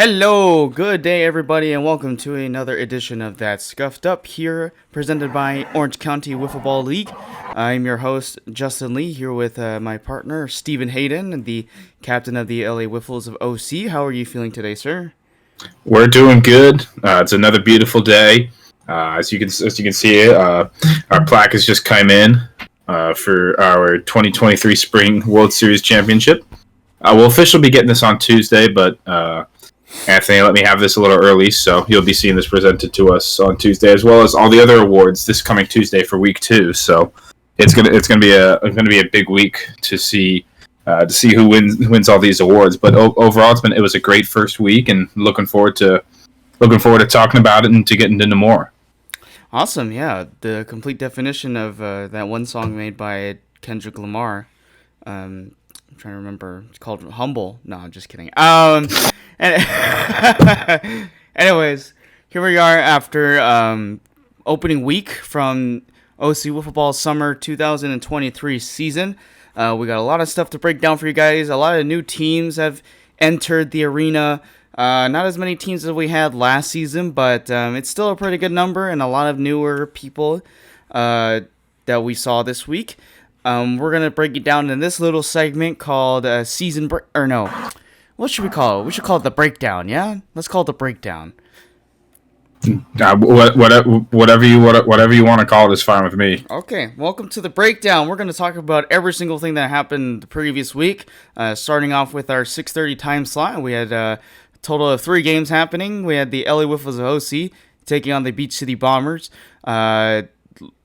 Hello, good day everybody, and welcome to another edition of That Scuffed Up here, presented by Orange County Wiffleball League. I'm your host, Justin Lee, here with my partner, Stephen Hayden, the captain of the LA Wiffles of OC. How are you feeling today, sir? We're doing good. It's another beautiful day. As you can see, our plaque has just come in for our 2023 Spring World Series Championship. We'll officially be getting this on Tuesday, but Anthony let me have this a little early, so you'll be seeing this presented to us on Tuesday, as well as all the other awards this coming Tuesday for Week 2. So it's gonna be a big week to see who wins all these awards. But overall, it was a great first week, and looking forward to talking about it and to getting into more. Awesome, yeah. The complete definition of that one song made by Kendrick Lamar. I'm trying to remember. It's called Humble. No, I'm just kidding. Anyways, here we are after opening week from OC Wiffleball Summer 2023 season. We got a lot of stuff to break down for you guys. A lot of new teams have entered the arena. Not as many teams as we had last season, but it's still a pretty good number, and a lot of newer people that we saw this week. We're going to break it down in this little segment called season break, or no, what should we call it? We should call it the breakdown, yeah? Let's call it the breakdown. Whatever you want to call it is fine with me. Okay, welcome to the breakdown. We're going to talk about every single thing that happened the previous week, starting off with our 6:30 time slot. We had a total of 3 games happening. We had the LA Wiffles of OC taking on the Beach City Bombers,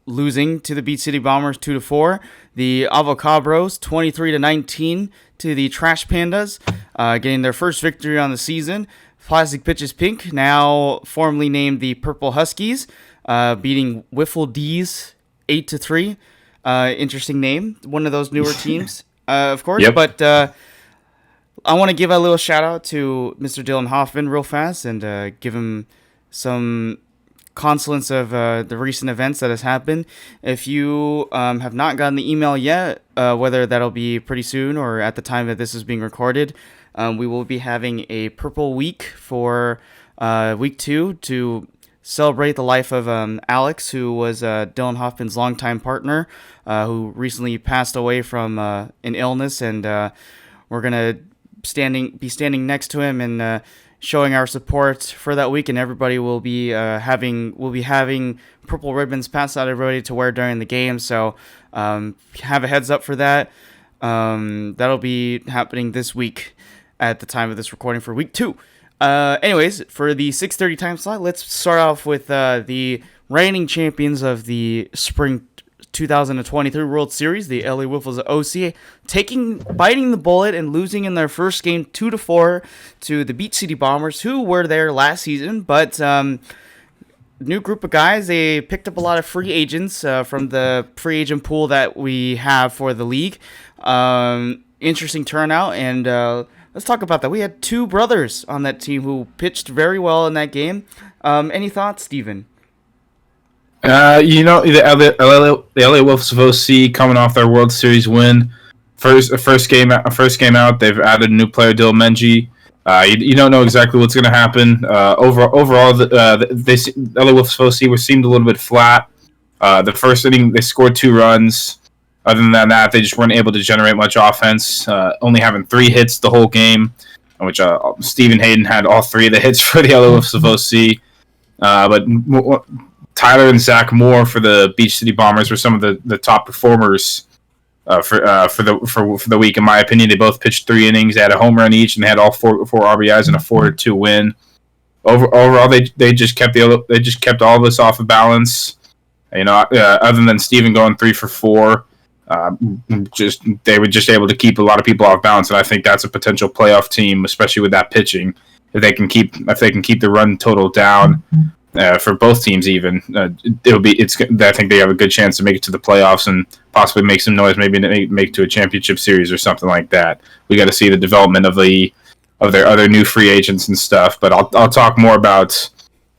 losing to the Beach City Bombers 2-4. The Avocabros 23-19 to the Trash Pandas, getting their first victory on the season. Plastic Pitches Pink, now formerly named the Purple Huskies, beating Wiffle D's 8-3. Interesting name, one of those newer teams, of course. Yep. But I want to give a little shout out to Mr. Dylan Hoffman real fast and give him some consolence of the recent events that has happened. If you have not gotten the email yet, whether that'll be pretty soon or at the time that this is being recorded, we will be having a Purple Week for Week 2 to celebrate the life of Alex, who was Dylan Hoffman's longtime partner, who recently passed away from an illness, and we're going to be standing next to him and showing our support for that week, and everybody will be having purple ribbons passed out to everybody to wear during the game. So have a heads up for that. That'll be happening this week at the time of this recording for Week 2. Anyways, for the 6:30 time slot, let's start off with the reigning champions of the Spring 2023 World Series, the LA Wiffles of OC, biting the bullet and losing in their first game 2-4 to the Beach City Bombers, who were there last season, but new group of guys. They picked up a lot of free agents from the free agent pool that we have for the league. Interesting turnout, and let's talk about that. We had 2 brothers on that team who pitched very well in that game. Any thoughts, Steven? The LA Wolves of OC coming off their World Series win. First game out, they've added a new player, Dylan Menji. You don't know exactly what's going to happen. Overall, the LA Wolves of OC seemed a little bit flat. The first inning, they scored 2 runs. Other than that, they just weren't able to generate much offense. Only having 3 hits the whole game, which Stephen Hayden had all 3 of the hits for the LA Wolves of OC. But Tyler and Zach Moore for the Beach City Bombers were some of the top performers for the week. In my opinion, they both pitched 3 innings. They had a home run each, and they had all four RBIs and a 4-2 win. Overall, they just kept all of us off of balance. Other than Steven going 3 for 4, they were just able to keep a lot of people off balance, and I think that's a potential playoff team, especially with that pitching. If they can keep the run total down. For both teams, even I think they have a good chance to make it to the playoffs and possibly make some noise, maybe make it to a championship series or something like that. We got to see the development of their other new free agents and stuff. But I'll talk more about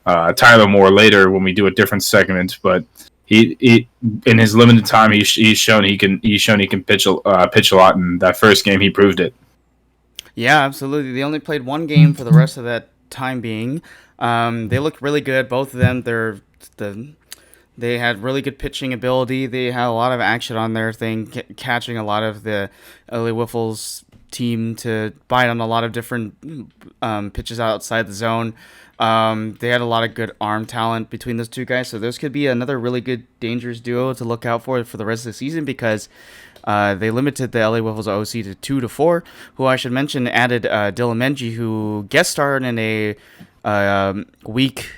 Tyler Moore later when we do a different segment. But he in his limited time, he's shown he can pitch a lot. And that first game, he proved it. Yeah, absolutely. They only played one game for the rest of that time being. They looked really good. Both of them. They had really good pitching ability. They had a lot of action on their thing, catching a lot of the LA Wiffles team to bite on a lot of different pitches outside the zone. They had a lot of good arm talent between those two guys, so this could be another really good dangerous duo to look out for the rest of the season because they limited the LA Wiffles OC to 2 to 4. Who I should mention added Dylan Menji, who guest starred in a week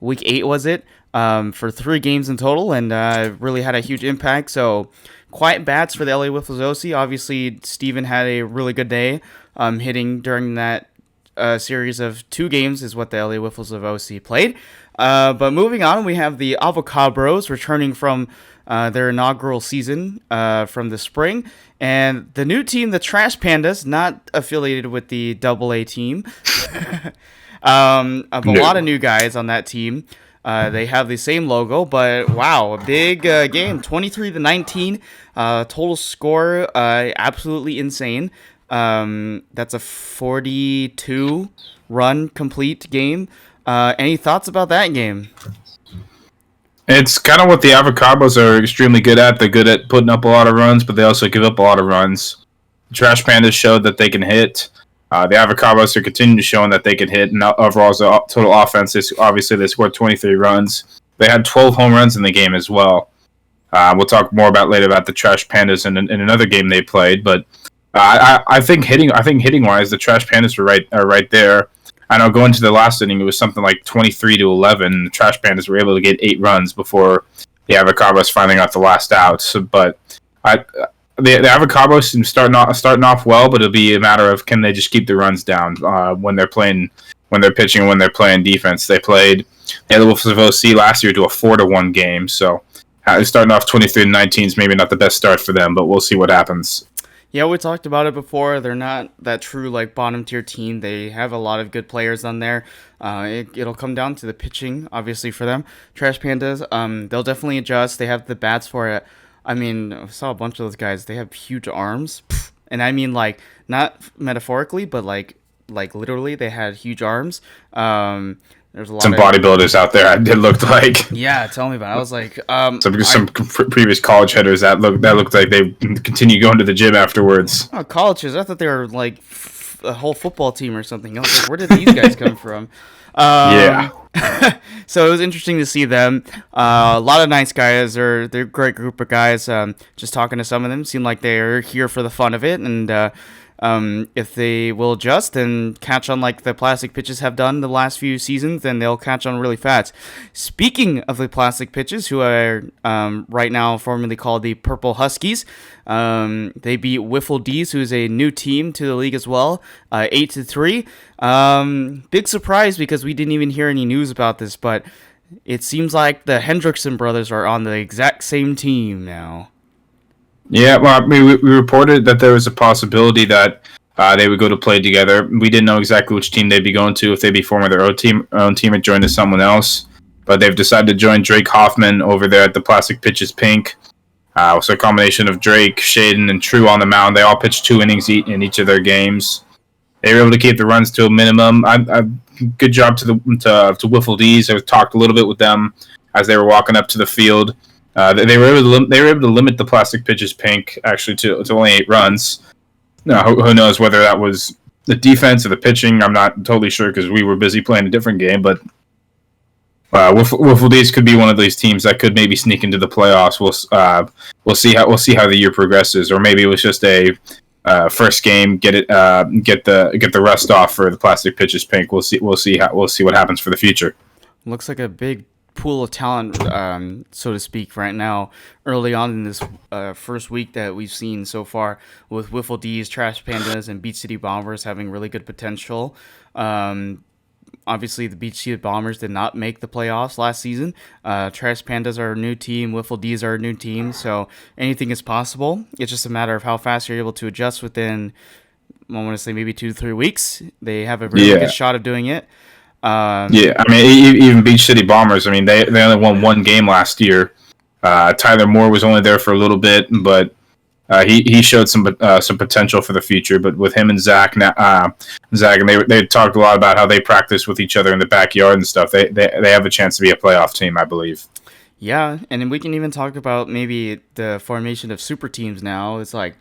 8 was it, for 3 games in total, and really had a huge impact. So quiet bats for the LA Wiffles OC. Obviously, Steven had a really good day hitting during that series of 2 games is what the LA Wiffles of OC played. But moving on, we have the Avocabros returning from their inaugural season from the spring. And the new team, the Trash Pandas, not affiliated with the AA team. A lot of new guys on that team. They have the same logo, but wow, a big game, 23-19, total score, absolutely insane. That's a 42 run complete game. Any thoughts about that game? It's kind of what the Avocados are extremely good at. They're good at putting up a lot of runs, but they also give up a lot of runs. The Trash Pandas showed that they can hit. The Avocados are continuing to showing that they can hit. And overall, as a total offense, obviously they scored 23 runs. They had 12 home runs in the game as well. We'll talk more about later about the Trash Pandas in another game they played. But I think hitting wise, the Trash Pandas are right there. I know going to the last inning, it was something like 23-11. The Trash Pandas were able to get 8 runs before the Avocados finally got the last out. So, but the Avocados seem starting off well, but it'll be a matter of can they just keep the runs down when they're pitching, and when they're playing defense. They played the Wolves of OC last year to a 4-1 game, so starting off 23-19 is maybe not the best start for them, but we'll see what happens. Yeah, we talked about it before. They're not that true like bottom tier team. They have a lot of good players on there. It'll come down to the pitching, obviously, for them. Trash Pandas, they'll definitely adjust. They have the bats for it. I mean, I saw a bunch of those guys. They have huge arms, and I mean like not metaphorically, but like literally, they had huge arms. There's a lot some of bodybuilders out there. It looked like yeah. Tell me about it. I was like some previous college hitters that looked like they continue going to the gym afterwards. Oh, colleges. I thought they were like a whole football team or something. I was like, where did these guys come from? Yeah. So it was interesting to see them. A lot of nice guys. They're a great group of guys. Just talking to some of them, seem like they're here for the fun of it, and if they will adjust and catch on like the plastic pitches have done the last few seasons, then they'll catch on really fast. Speaking of the plastic pitches, who are right now formerly called the Purple Huskies, they beat Wiffle D's, who's a new team to the league as well, 8-3. Big surprise because we didn't even hear any news about this, but it seems like the Hendrickson brothers are on the exact same team now. Yeah, well, I mean, we reported that there was a possibility that they would go to play together. We didn't know exactly which team they'd be going to, if they'd be forming their own team or joining someone else. But they've decided to join Drake Hoffman over there at the Plastic Pitches Pink. So a combination of Drake, Hayden, and True on the mound. They all pitched 2 innings in each of their games. They were able to keep the runs to a minimum. Good job to Wiffle D's. I talked a little bit with them as they were walking up to the field. They were able to limit the Plastic Pitches Pink actually to only 8 runs. Who knows whether that was the defense or the pitching? I'm not totally sure because we were busy playing a different game. But Wiffle D's could be one of these teams that could maybe sneak into the playoffs. We'll see how the year progresses, or maybe it was just a first game, get the rust off for the Plastic Pitches Pink. We'll see what happens for the future. Looks like a big pool of talent, so to speak, right now, early on in this first week that we've seen so far, with Wiffle D's, Trash Pandas, and Beach City Bombers having really good potential. Obviously, the Beach City Bombers did not make the playoffs last season. Trash Pandas are a new team. Wiffle D's are a new team. So anything is possible. It's just a matter of how fast you're able to adjust within, I want to say, maybe 2 to 3 weeks. They have a really good shot of doing it. I mean, even Beach City Bombers, I mean, they only won 1 game last year. Tyler Moore was only there for a little bit, but He showed some potential for the future, but with him and Zach, and they talked a lot about how they practice with each other in the backyard and stuff. They have a chance to be a playoff team, I believe. Yeah, and then we can even talk about maybe the formation of super teams now. It's like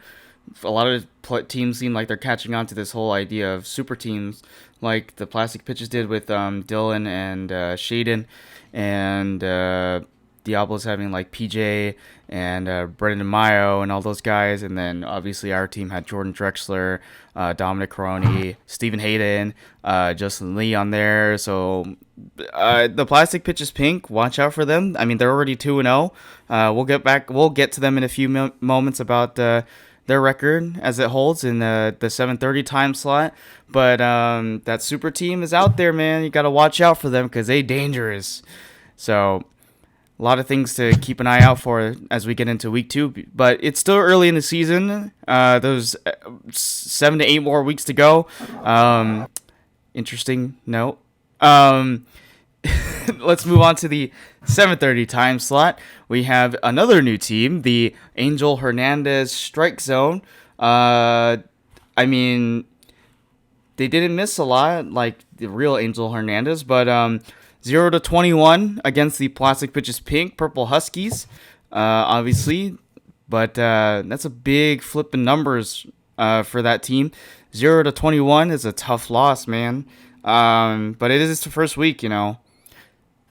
a lot of teams seem like they're catching on to this whole idea of super teams, like the Plastic Pitches did with Dylan and Shaden, and Diablo's having like PJ and Brendan Mayo and all those guys, and then obviously our team had Jordan Drexler, Dominic Caroni, Stephen Hayden, Justin Lee on there. So the Plastic Pitches Pink, watch out for them. I mean, they're already 2-0. We'll get to them in a few moments about their record as it holds in the 7:30 time slot. But that super team is out there, man. You got to watch out for them because they dangerous. So a lot of things to keep an eye out for as we get into week 2. But it's still early in the season. There's 7 to 8 more weeks to go. Interesting note. Let's move on to the 7:30 time slot. We have another new team, the Angel Hernandez Strike Zone. I mean, they didn't miss a lot like the real Angel Hernandez, but 0 to 21 against the Plastic Pitches Pink Purple Huskies, obviously, but that's a big flip in numbers for that team. 0 to 21 is a tough loss, man. But it is the first week, you know.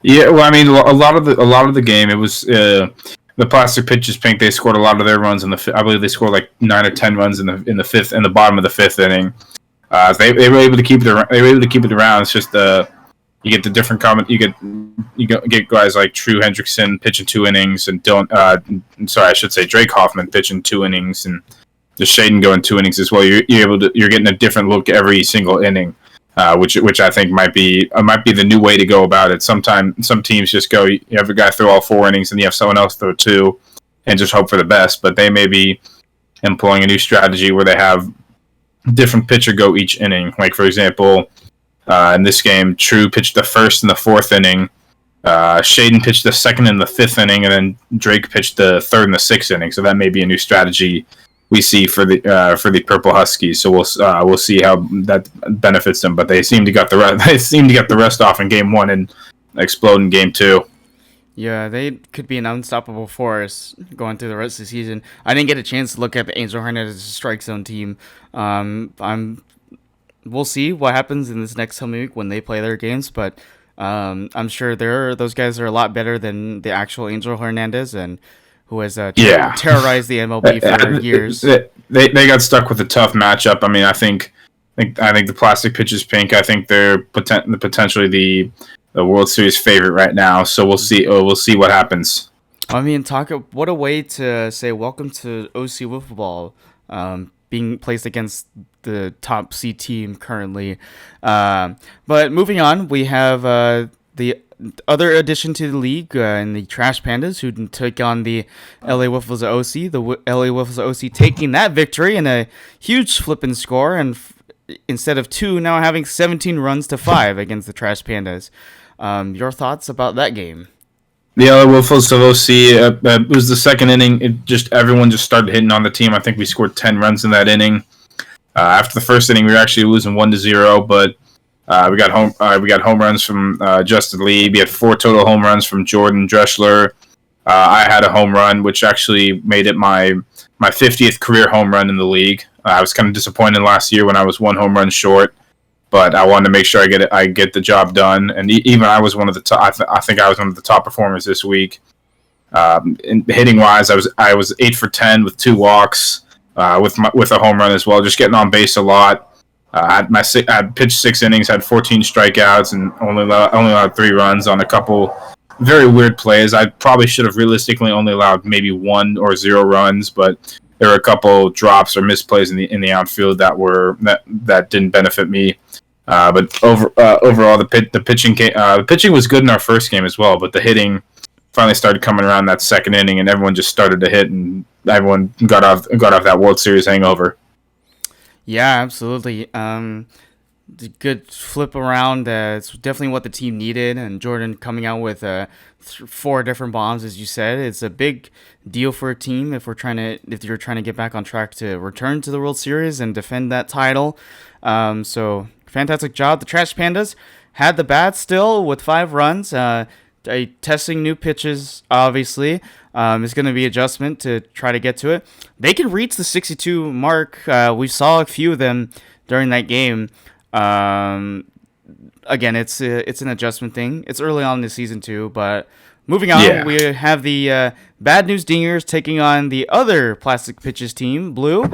Yeah, well, I mean, a lot of the game, it was the Plastic Pitches Pink. They scored a lot of their runs in the. I believe they scored like 9 or 10 runs in the fifth, in the bottom of the fifth inning. They were able to keep it. They were able to keep it around. It's just you get the different comment. You get guys like True Hendrickson pitching 2 innings, and I should say Drake Hoffman pitching 2 innings, and just Shaden going 2 innings as well. You're getting a different look every single inning. Which I think might be the new way to go about it. Some teams just go, you have a guy throw all 4 innings and you have someone else throw 2 and just hope for the best. But they may be employing a new strategy where they have different pitcher go each inning. Like, for example, in this game, True pitched the first and the 4th inning. Shaden pitched the 2nd and the 5th inning, and then Drake pitched the 3rd and the 6th inning. So that may be a new strategy we see for the Purple Huskies. So we'll see how that benefits them. But they seem to get the rest off in game 1 and explode in game 2. Yeah, they could be an unstoppable force going through the rest of the season. I didn't get a chance to look at the Angel Hernandez Strike Zone team. We'll see what happens in this next coming week when they play their games, but I'm sure those guys are a lot better than the actual Angel Hernandez, and who has terrorized the MLB for years. They got stuck with a tough matchup. I mean, I think the Plastic Pitches Pink. I think they're potentially the World Series favorite right now. So we'll see. We'll see what happens. I mean, what a way to say welcome to OC wiffleball, being placed against the top C team currently. But moving on, we have the other addition to the league in the Trash Pandas, who took on the LA Wiffles OC. The LA Wiffles OC taking that victory in a huge flipping score, and instead of 2, now having 17 runs to 5 against the Trash Pandas. Your thoughts about that game? The LA Wiffles of OC, it was the 2nd inning. Everyone just started hitting on the team. I think we scored 10 runs in that inning. After the first inning, we were actually losing 1-0, but we got home runs from Justin Lee. We had 4 total home runs from Jordan Drexler. I had a home run, which actually made it my 50th career home run in the league. I was kind of disappointed last year when I was 1 home run short, but I wanted to make sure I get the job done. And even I was one of the top. I think I was one of the top performers this week. In hitting wise, I was 8 for 10 with 2 walks, with a home run as well. Just getting on base a lot. I pitched 6 innings, had 14 strikeouts, and only allowed 3 runs on a couple very weird plays. I probably should have realistically only allowed maybe 1 or 0 runs, but there were a couple drops or misplays in the outfield that didn't benefit me. But overall, the pitching was good in our first game as well. But the hitting finally started coming around that 2nd inning, and everyone just started to hit, and everyone got off that World Series hangover. Yeah, absolutely. good flip around. It's definitely what the team needed. And Jordan coming out with 4 different bombs, as you said, it's a big deal for a team if you're trying to get back on track to return to the World Series and defend that title. So fantastic job. The Trash Pandas had the bat still with 5 runs. Testing new pitches, obviously. Is going to be adjustment to try to get to it. They can reach the 62 mark. We saw a few of them during that game. Again, it's an adjustment thing. It's early on in the season too, but moving on, we have the Bad News Dingers taking on the other Plastic Pitches team, Blue,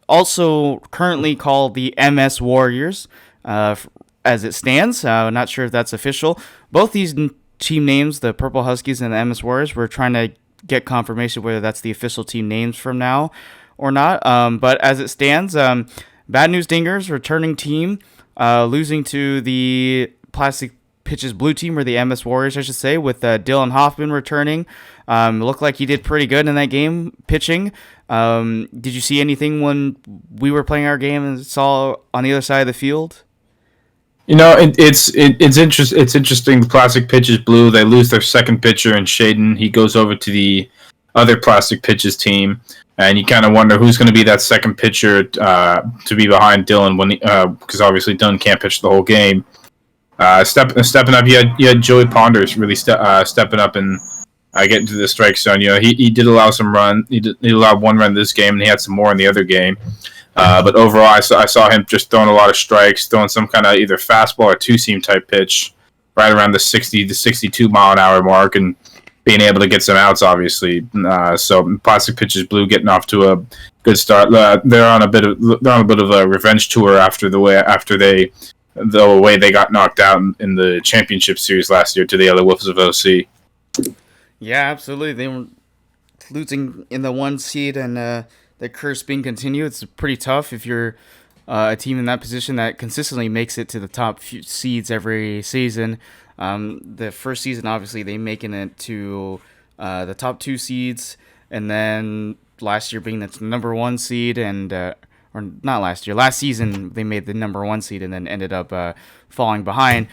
also currently called the MS Warriors, as it stands. Not sure if that's official. Both these team names, the Purple Huskies and the MS Warriors, we're trying to get confirmation whether that's the official team names from now or not. But as it stands, Bad News Dingers, returning team, losing to the Plastic Pitches Blue team, or the MS Warriors, I should say, with Dylan Hoffman returning. Looked like he did pretty good in that game, pitching. Did you see anything when we were playing our game and saw on the other side of the field? It's interesting. The Plastic Pitches Blue, they lose their second pitcher, and Hayden, he goes over to the other Plastic Pitches team, and you kind of wonder who's going to be that second pitcher to be behind Dylan because obviously Dylan can't pitch the whole game. Stepping up, you had Joey Ponders really stepping up and getting to the strike zone. He did allow some run. He allowed 1 run this game, and he had some more in the other game. But overall, I saw him just throwing a lot of strikes, throwing some kind of either fastball or 2-seam type pitch right around the 60 to 62 mile an hour mark, and being able to get some outs, obviously. So Plastic Pitches Blue getting off to a good start. They're on a bit of a revenge tour after the way they got knocked out in the championship series last year to the LA Wolves of OC. Yeah, absolutely. They were losing in the 1 seed, and the curse being continued. It's pretty tough if you're a team in that position that consistently makes it to the top few seeds every season. The first season, obviously, they making it to the top 2 seeds, and then last year being the number 1 seed, and or not last year, last season they made the number 1 seed and then ended up falling behind.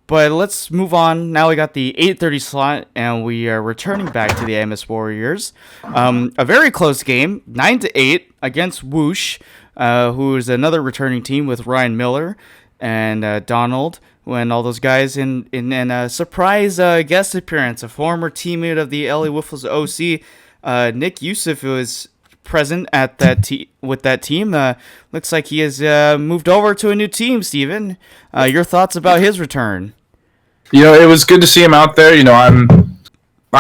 But let's move on. Now we got the 8:30 slot, and we are returning back to the MS Warriors. A very close game, 9-8 against Whoosh, who is another returning team with Ryan Miller and Donald, and all those guys in a surprise guest appearance. A former teammate of the LA Wiffles OC, Nick Youssef, was present at with that team. Looks like he has moved over to a new team. Steven, your thoughts about his return? It was good to see him out there. I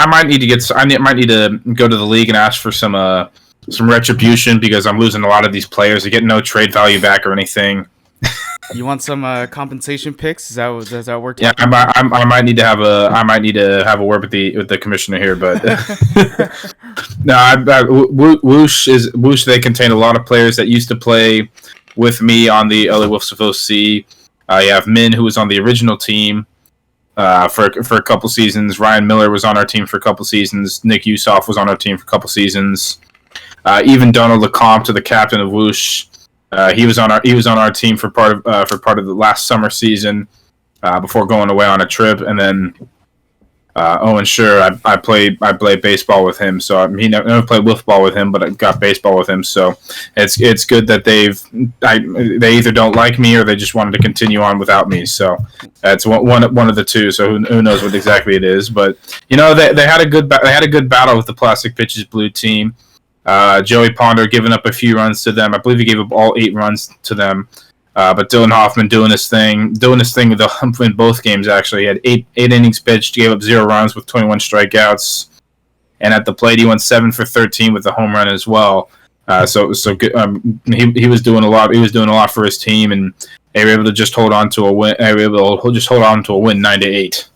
might need to go to the league and ask for some retribution, because I'm losing a lot of these players. I get no trade value back or anything. You want some compensation picks? Does that work? Yeah, I might need to have a word with the commissioner here, but no. Whoosh. They contain a lot of players that used to play with me on the LA Wolves of OC. You have Min, who was on the original team for a couple seasons. Ryan Miller was on our team for a couple seasons. Nick Yusoff was on our team for a couple seasons. Even Donald Lecomte, the captain of Whoosh. He was on our team for part of the last summer season before going away on a trip, and then Owen Schur, I played baseball with him, so he never played wiffleball with him, but I got baseball with him. So it's good that they either don't like me or they just wanted to continue on without me. So that's one of the two. So who knows what exactly it is? But they had a good battle with the Plastic Pitches Blue team. Joey Ponder giving up a few runs to them. I believe he gave up all 8 runs to them. But Dylan Hoffman doing his thing in both games. Actually, he had 8 innings pitched, gave up 0 runs with 21 strikeouts, and at the plate he went 7 for 13 with a home run as well. So good. He was doing a lot. He was doing a lot for his team, and they were able to just hold on to a win. They were able to just hold on to a win, 9-8.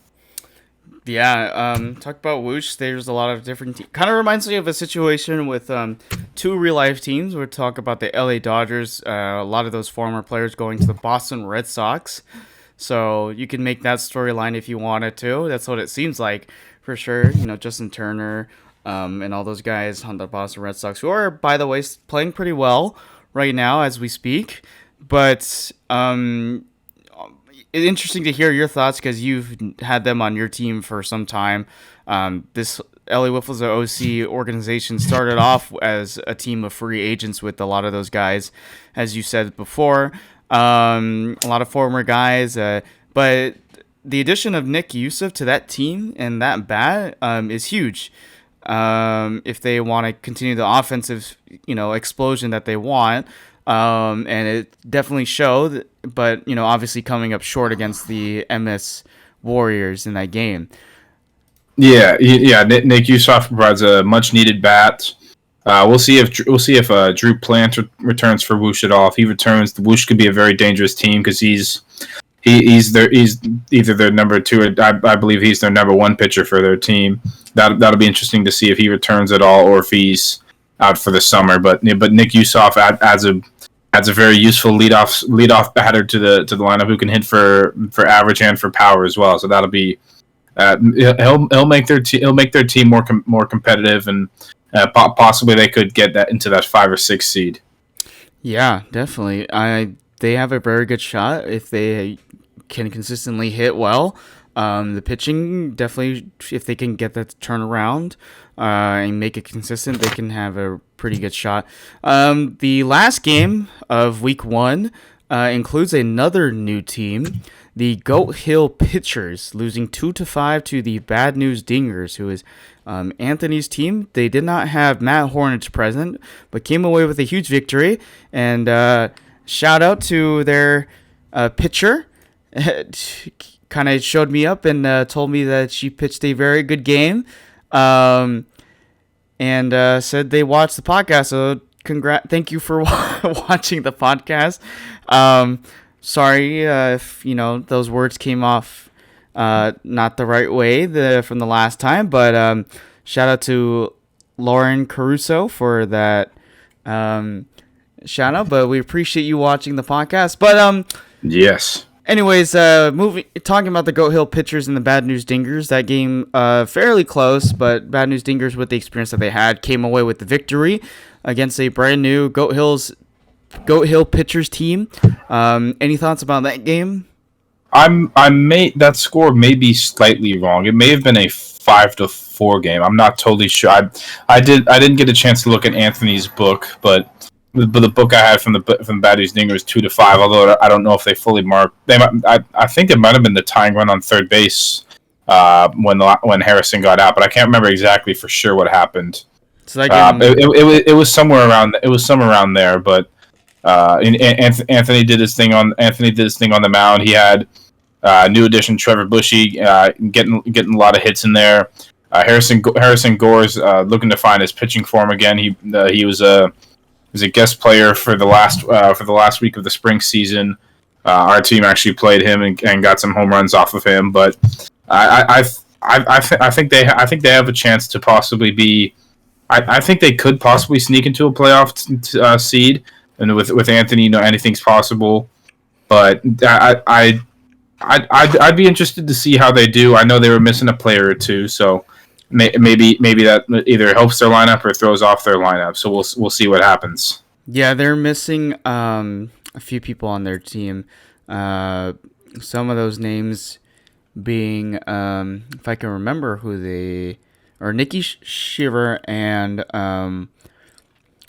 Yeah, talk about Whoosh. There's a lot of different kind of reminds me of a situation with 2 real life teams. We'll talk about the LA Dodgers. A lot of those former players going to the Boston Red Sox. So you can make that storyline if you wanted to. That's what it seems like for sure. Justin Turner and all those guys on the Boston Red Sox, who are, by the way, playing pretty well right now as we speak. But it's interesting to hear your thoughts because you've had them on your team for some time. This LA Wiffles OC organization started off as a team of free agents with a lot of those guys, as you said before. A lot of former guys, but the addition of Nick Yusuf to that team and that bat is huge. If they want to continue the offensive, explosion that they want. And it definitely showed, but, obviously coming up short against the MS Warriors in that game. Yeah. Nick Yusuf provides a much needed bat. We'll see if Drew Plant returns for Woosh at all. If he returns, the Woosh could be a very dangerous team because he's either their number two, or I believe he's their number one pitcher for their team. That'll be interesting to see if he returns at all or if he's out for the summer. But Nick Yusuf adds a very useful leadoff batter to the lineup who can hit for average and for power as well. So that'll be he'll make their team more competitive, and possibly they could get that into that 5 or 6 seed. Yeah, definitely. They have a very good shot if they can consistently hit well. The pitching, definitely, if they can get that to turn around and make it consistent, they can have a pretty good shot. The last game of week 1 includes another new team, the Goat Hill Pitchers, losing 2-5 to the Bad News Dingers, who is Anthony's team. They did not have Matt Hornich present, but came away with a huge victory. And shout out to their pitcher. Kind of showed me up and told me that she pitched a very good game, and said they watched the podcast. So thank you for watching the podcast. Sorry if those words came off not the right way from the last time, but shout out to Lauren Caruso for that shout out. But we appreciate you watching the podcast. But yes. Anyways, talking about the Goat Hill Pitchers and the Bad News Dingers, that game fairly close, but Bad News Dingers, with the experience that they had, came away with the victory against a brand new Goat Hill Pitchers team. Any thoughts about that game? That score may be slightly wrong. It may have been a 5-4 game. I'm not totally sure. I didn't get a chance to look at Anthony's book, but the book I had from Bad News Dingers 2-5. Although I don't know if they fully marked. I think it might have been the tying run on third base when Harrison got out, but I can't remember exactly for sure what happened. So it was somewhere around there. But Anthony did his thing on the mound. He had new addition Trevor Bushy getting a lot of hits in there. Harrison Gore's looking to find his pitching form again. He was a guest player for the last week of the spring season. Our team actually played him and got some home runs off of him. But I think they have a chance to possibly be. I think they could possibly sneak into a playoff seed. And with Anthony, anything's possible. But I'd be interested to see how they do. I know they were missing a player or two, so maybe that either helps their lineup or throws off their lineup. So we'll see what happens. Yeah, they're missing a few people on their team. Some of those names being, if I can remember who they are, Nikki Shiver and oh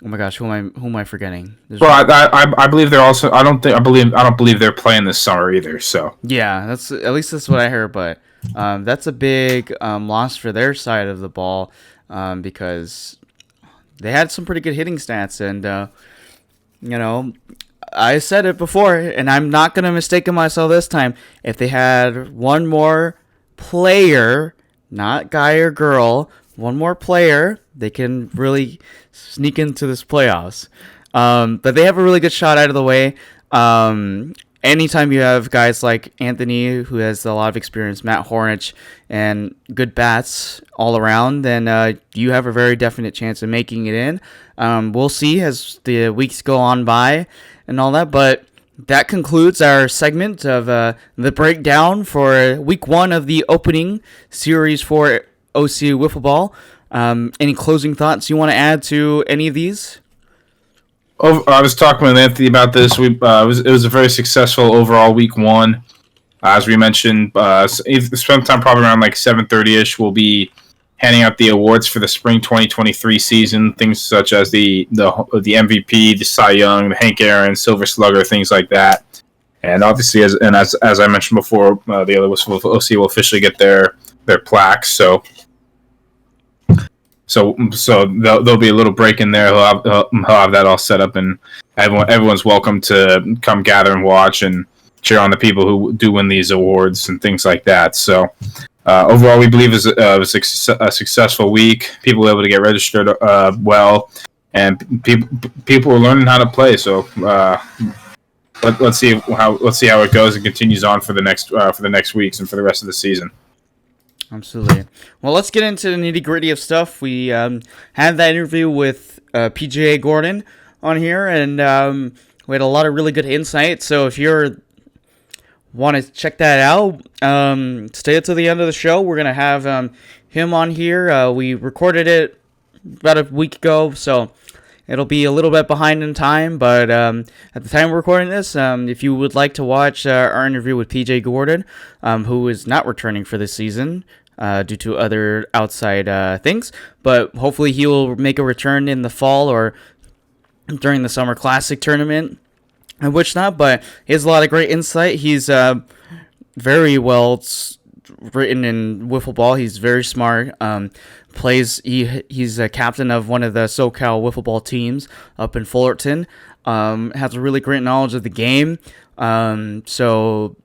my gosh, who am I forgetting? I believe they're also. I don't believe they're playing this summer either. So yeah, that's what I heard. But that's a big loss for their side of the ball because they had some pretty good hitting stats, and I said it before, and I'm not gonna mistake myself this time. If they had one more player, not guy or girl, one more player, they can really sneak into this playoffs. But they have a really good shot out of the way. Anytime you have guys like Anthony, who has a lot of experience, Matt Hornich, and good bats all around, then you have a very definite chance of making it in. We'll see as the weeks go on by and all that. But that concludes our segment of the breakdown for week 1 of the opening series for OC Wiffle Ball. Any closing thoughts you want to add to any of these? I was talking with Anthony about this. It was a very successful overall week one. As we mentioned, sometime probably around like 7:30 ish, we'll be handing out the awards for the spring 2023 season. Things such as the MVP, the Cy Young, the Hank Aaron, Silver Slugger, things like that. And obviously, as I mentioned before, the other OC will officially get their plaques. So there'll be a little break in there. He'll have that all set up, and everyone's welcome to come gather and watch and cheer on the people who do win these awards and things like that. So overall, we believe it was a successful week. People were able to get registered well, and people were learning how to play. So let's see how it goes and continues on for the next weeks and for the rest of the season. Absolutely. Well, let's get into the nitty-gritty of stuff. We had that interview with PGA Gordon on here, and we had a lot of really good insight. So if you want to check that out, stay to the end of the show. We're going to have him on here. We recorded it about a week ago, so it'll be a little bit behind in time, but at the time we're recording this, if you would like to watch our interview with PJ Gordon, who is not returning for this season due to other outside things, but hopefully he will make a return in the fall or during the Summer Classic tournament and which not, but he has a lot of great insight. He's very well written in wiffle ball. He's very smart. He's a captain of one of the SoCal wiffle ball teams up in Fullerton. Has a really great knowledge of the game. So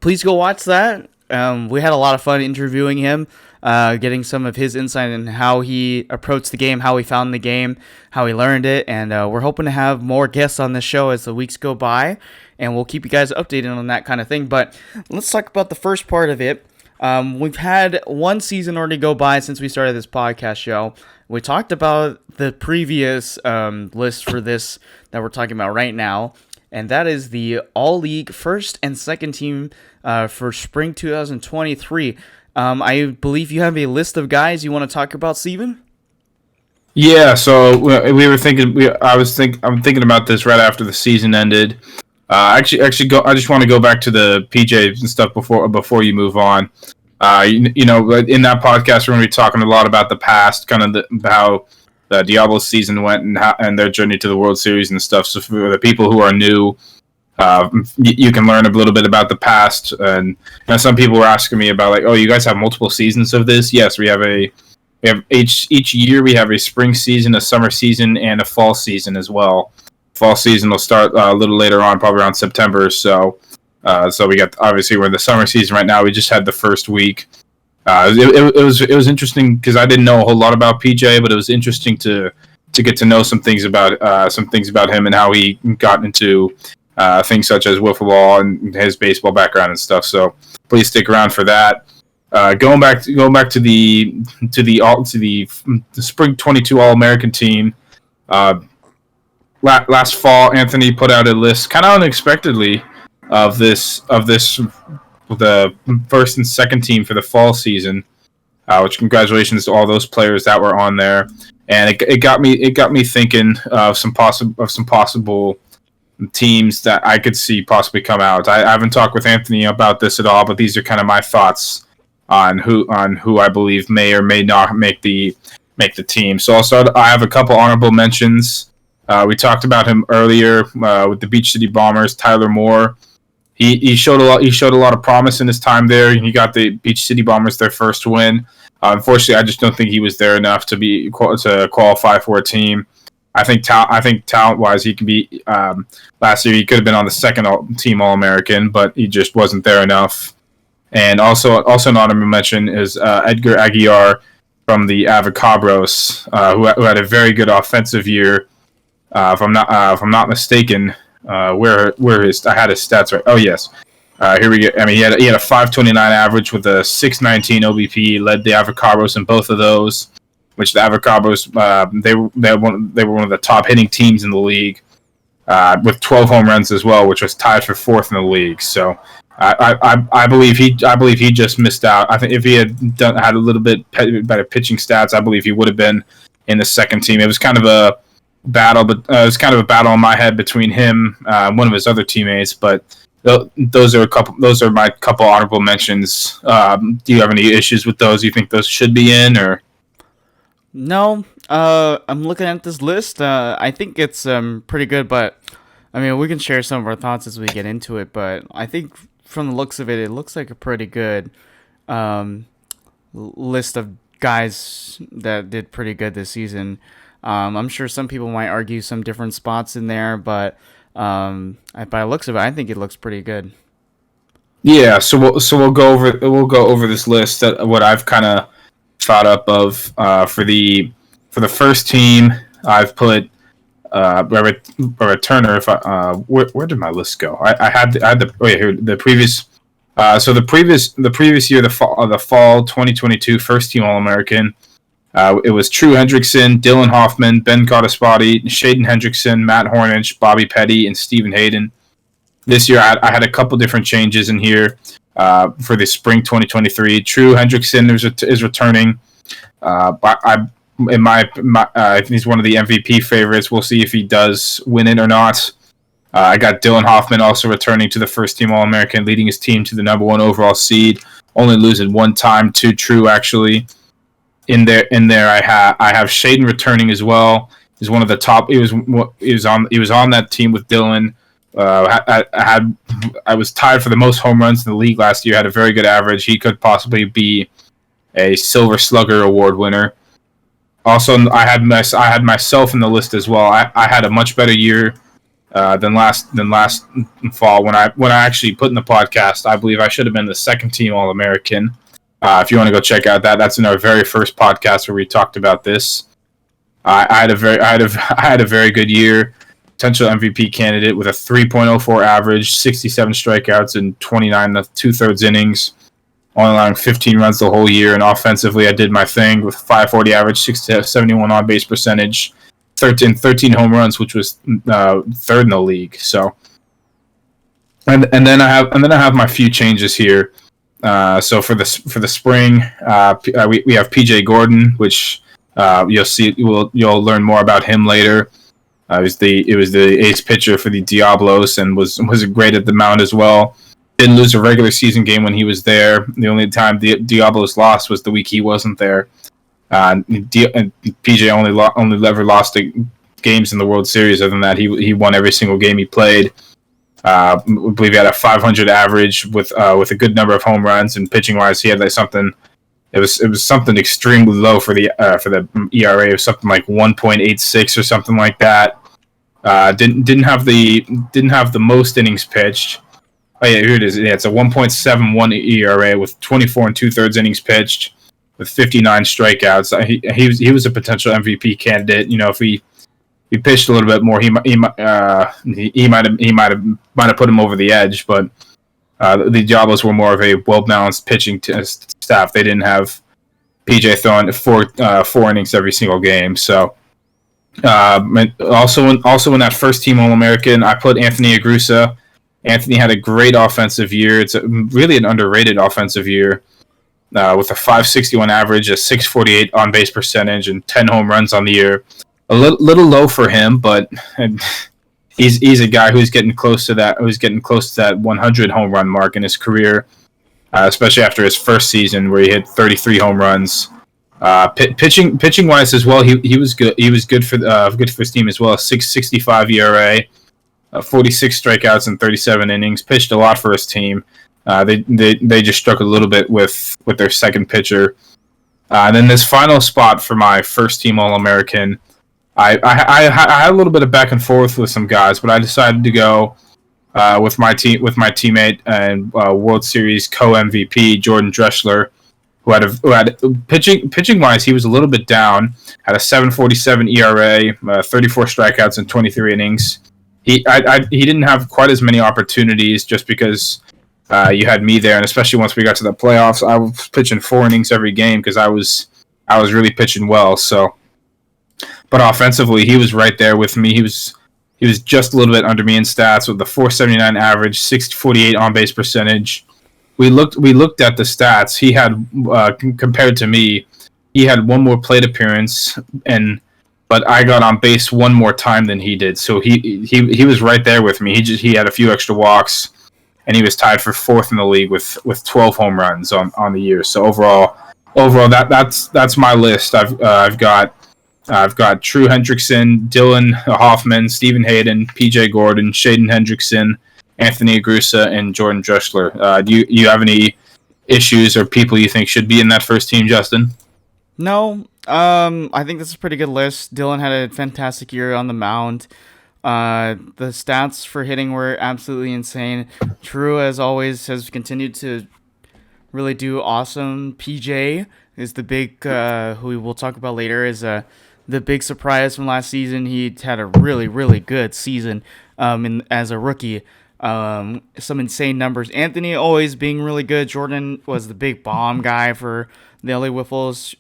please go watch that. We had a lot of fun interviewing him, getting some of his insight in how he approached the game, how he found the game, how he learned it, and we're hoping to have more guests on this show as the weeks go by, and we'll keep you guys updated on that kind of thing. But let's talk about the first part of it. We've had one season already go by since we started this podcast show. We talked about the previous list for this that we're talking about right now, and that is the All-League first and second team for spring 2023. I believe you have a list of guys you want to talk about, Steven? Yeah, so we were thinking. I'm thinking about this right after the season ended. I just want to go back to the PJs and stuff before you move on. You know, in that podcast, we're going to be talking a lot about the past, kind of how the Diablo season went and their journey to the World Series and stuff. So for the people who are new, you can learn a little bit about the past. And some people were asking me about, like, oh, you guys have multiple seasons of this? Yes, we have each year we have a spring season, a summer season, and a fall season as well. Fall season will start a little later on, probably around September. So we got, obviously we're in the summer season right now. We just had the first week. It was interesting because I didn't know a whole lot about PJ, but it was interesting to get to know some things about him and how he got into things such as wiffle ball and his baseball background and stuff. So please stick around for that. Going back to the spring 22 All-American team. Last fall, Anthony put out a list, kind of unexpectedly, of the first and second team for the fall season. Which congratulations to all those players that were on there, and it got me thinking of some possible teams that I could see possibly come out. I haven't talked with Anthony about this at all, but these are kind of my thoughts on who I believe may or may not make the team. So I have a couple honorable mentions. We talked about him earlier with the Beach City Bombers. Tyler Moore, he showed a lot of promise in his time there. He got the Beach City Bombers their first win. Unfortunately, I just don't think he was there enough to qualify for a team. I think talent-wise, he can be. Last year, he could have been on the second team All-American, but he just wasn't there enough. And also an honorable mention is Edgar Aguiar from the Avocabros, who had a very good offensive year. If I'm not mistaken, where I had his stats right. Oh yes, here we go. I mean, he had a 5.29 average with a 6.19 OBP. Led the Avocabros in both of those, which the Avocabros they were one of the top hitting teams in the league, with 12 home runs as well, which was tied for fourth in the league. So I believe he just missed out. I think if he had had a little bit better pitching stats, I believe he would have been in the second team. It was kind of battle, but it was kind of a battle in my head between him, and one of his other teammates. But those are a couple. Those are my couple honorable mentions. Do you have any issues with those? You think those should be in, or? No, I'm looking at this list. I think it's pretty good, but I mean, we can share some of our thoughts as we get into it. But I think from the looks of it, it looks like a pretty good list of guys that did pretty good this season. I'm sure some people might argue some different spots in there, but by the looks of it, I think it looks pretty good. Yeah, so we'll go over this list that what I've kind of thought up of for the first team. I've put Robert Turner. If where did my list go? I had the oh yeah, here the previous. So the previous year, the fall 2022 first team All American. It was True Hendrickson, Dylan Hoffman, Ben Gottespati, Shaden Hendrickson, Matt Hornich, Bobby Petty, and Stephen Hayden. This year, I had a couple different changes in here for the spring 2023. True Hendrickson is returning. He's one of the MVP favorites. We'll see if he does win it or not. I got Dylan Hoffman also returning to the first team All American, leading his team to the number 1 overall seed, only losing one time to True actually. In there, I have Shaden returning as well. He's one of the top. He was on that team with Dylan. I was tied for the most home runs in the league last year. Had a very good average. He could possibly be a Silver Slugger award winner. Also, I had myself in the list as well. I had a much better year than last fall when I actually put in the podcast. I believe I should have been the second team All American. If you want to go check out that's in our very first podcast where we talked about this. I had a very good year. Potential MVP candidate with a 3.04 average, 67 strikeouts, and 29 2/3 innings. Only allowing 15 runs the whole year, and offensively, I did my thing with 540 average, 71 on base percentage, 13 home runs, which was third in the league. So, and then I have my few changes here. So for the spring, we have PJ Gordon, which you'll learn more about him later. It was the ace pitcher for the Diablos and was great at the mound as well. Didn't lose a regular season game when he was there. The only time the Diablos lost was the week he wasn't there. And PJ only ever lost games in the World Series. Other than that, he won every single game he played. I believe he had a 500 average with a good number of home runs, and pitching wise, he had like something. It was something extremely low for the ERA of something like 1.86 or something like that. Didn't have the most innings pitched. Oh yeah, here it is. Yeah, it's a 1.71 ERA with 24 2/3 innings pitched with 59 strikeouts. He was a potential MVP candidate. You know, if he pitched a little bit more, he might have put him over the edge. But the Diablos were more of a well balanced pitching staff. They didn't have PJ throwing four innings every single game. So also in that first team All American, I put Anthony Agrusa. Anthony had a great offensive year. It's really an underrated offensive year with a 561 average, a 648 on base percentage, and 10 home runs on the year. A little low for him, but he's a guy who's getting close to that 100 home run mark in his career, especially after his first season where he hit 33 home runs. Pitching wise as well, he was good. He was good for his team as well. 6.65 ERA, 46 strikeouts in 37 innings. Pitched a lot for his team. They just struggled a little bit with their second pitcher. And then this final spot for my first team All American. I had a little bit of back and forth with some guys, but I decided to go with my teammate and World Series co-MVP Jordan Dreschler, who had pitching wise he was a little bit down. Had a 7.47 ERA, 34 strikeouts in 23 innings. He didn't have quite as many opportunities just because you had me there, and especially once we got to the playoffs, I was pitching 4 innings every game because I was really pitching well. So. But offensively, he was right there with me. He was just a little bit under me in stats with the 479 average, 648 on base percentage. We looked at the stats. He had compared to me, he had one more plate appearance and but I got on base one more time than he did. So he was right there with me. He had a few extra walks, and he was tied for fourth in the league with 12 home runs on the year. So overall that's my list. I've got True Hendrickson, Dylan Hoffman, Stephen Hayden, PJ Gordon, Shaden Hendrickson, Anthony Agrusa, and Jordan Drexler. Do you have any issues or people you think should be in that first team, Justin? No, I think this is a pretty good list. Dylan had a fantastic year on the mound. The stats for hitting were absolutely insane. True, as always, has continued to really do awesome. PJ is the big, who we'll talk about later, is the big surprise from last season. He had a really, really good season as a rookie. Some insane numbers. Anthony always being really good. Jordan was the big bomb guy for the LA Wiffles.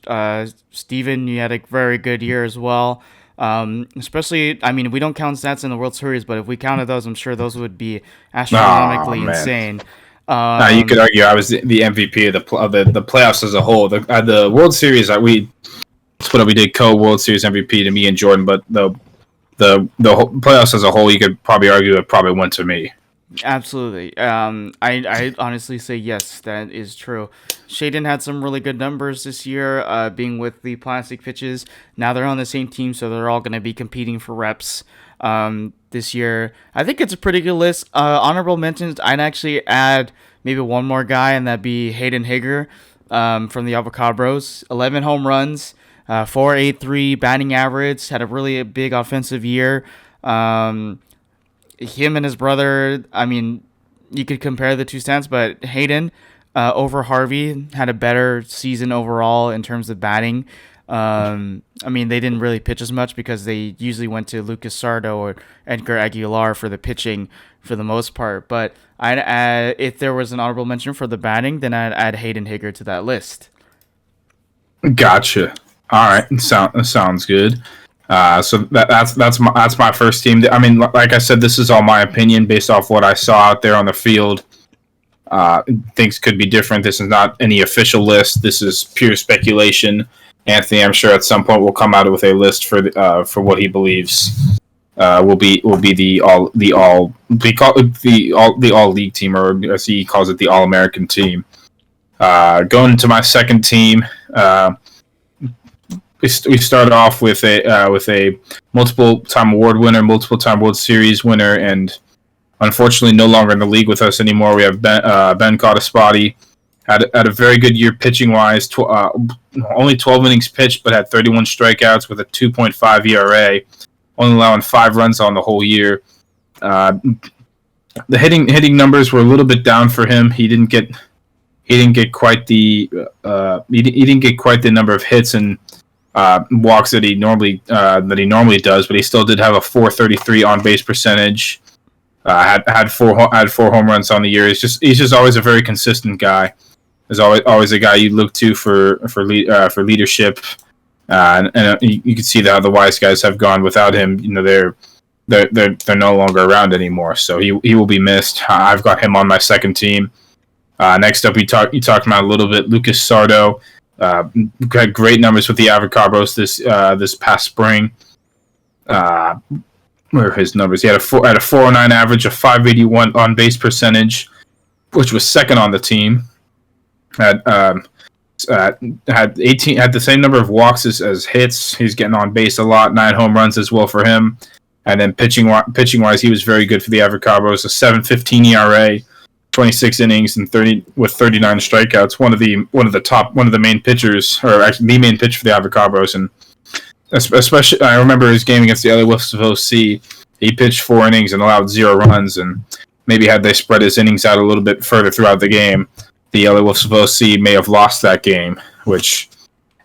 Steven, you had a very good year as well. Especially, I mean, we don't count stats in the World Series, but if we counted those, I'm sure those would be astronomically insane. You could argue I was the MVP of the playoffs as a whole. The World Series, we did co-World Series MVP to me and Jordan, but the whole playoffs as a whole, you could probably argue it probably went to me. Absolutely. I honestly say yes, that is true. Shaden had some really good numbers this year, being with the plastic pitches. Now they're on the same team, so they're all going to be competing for reps this year. I think it's a pretty good list. Honorable mentions, I'd actually add maybe one more guy, and that'd be Hayden Hager from the Avocabros. 11 home runs, 4.83 batting average, had a really big offensive year. Him and his brother, I mean, you could compare the two stats, but Hayden over Harvey had a better season overall in terms of batting. I mean, they didn't really pitch as much because they usually went to Lucas Sardo or Edgar Aguilar for the pitching for the most part. But I'd add, if there was an honorable mention for the batting, then I'd add Hayden Hager to that list. Gotcha. All right, sounds good. So that's my first team. I mean, like I said, this is all my opinion based off what I saw out there on the field. Things could be different. This is not any official list. This is pure speculation. Anthony, I'm sure at some point will come out with a list for what he believes will be the all league team, or as he calls it, the All American team. Going into my second team. We started off with a multiple-time award winner, multiple-time World Series winner, and unfortunately no longer in the league with us anymore. We have Ben Cottaspati. Had a very good year pitching-wise. Only 12 innings pitched, but had 31 strikeouts with a 2.5 ERA, only allowing 5 runs on the whole year. The hitting numbers were a little bit down for him. He didn't get quite the number of hits and walks that he normally does, but he still did have a 433 on base percentage. Had four home runs on the year. He's just always a very consistent guy. There's always a guy you look to for leadership, and you can see how the Wise guys have gone without him. You know, they're no longer around anymore. So he will be missed. I've got him on my second team. Next up, you talked about a little bit Lucas Sardo. Had great numbers with the Avocabros this past spring. Where are his numbers? He had a 409 average, a 581 on base percentage, which was second on the team. Had 18, had the same number of walks as hits. He's getting on base a lot. 9 home runs as well for him. And then pitching wise, he was very good for the Avocabros. A 7.15 ERA. 26 innings and 39 strikeouts. One of the main pitchers, or actually the main pitcher for the Avocabros, and especially I remember his game against the LA Wolves of OC. He pitched 4 innings and allowed 0 runs, and maybe had they spread his innings out a little bit further throughout the game, the LA Wolves of OC may have lost that game, which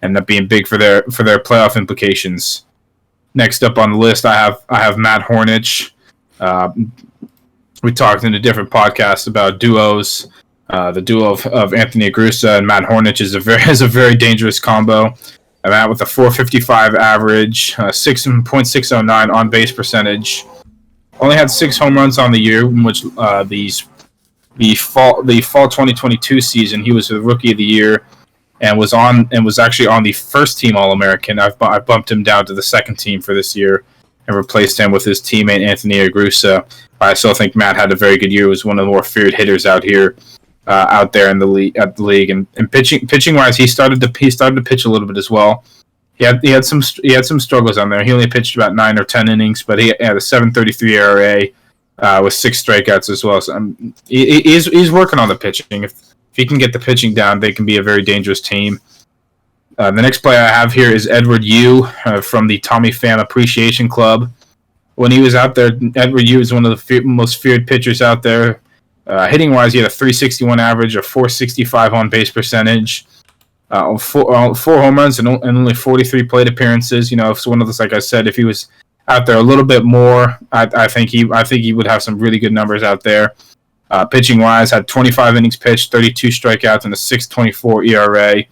ended up being big for their playoff implications. Next up on the list, I have Matt Hornich. We talked in a different podcast about duos. The duo of Anthony Agrusa and Matt Hornich is a very dangerous combo. Matt with a 4.55 average, 6.609 on base percentage. Only had 6 home runs on the year, in which the fall 2022 season he was the rookie of the year. and was actually on the first team All-American. I bumped him down to the second team for this year and replaced him with his teammate Anthony Agrusa. I still think Matt had a very good year. He was one of the more feared hitters out here, out there in the league. And pitching wise, he started to pitch a little bit as well. He had some struggles on there. He only pitched about 9 or 10 innings, but he had a 7.33 ERA with 6 strikeouts as well. So he's working on the pitching. If he can get the pitching down, they can be a very dangerous team. The next player I have here is Edward Yu from the Tommy Pham Appreciation Club. When he was out there, Edward Yu is one of the most feared pitchers out there. Hitting wise, he had a 361 average, a 465 on base percentage. 4 home runs and only 43 plate appearances. You know, if one of those, like I said, if he was out there a little bit more, I think he would have some really good numbers out there. Pitching wise, had 25 innings pitched, 32 strikeouts, and a 6.24 ERA,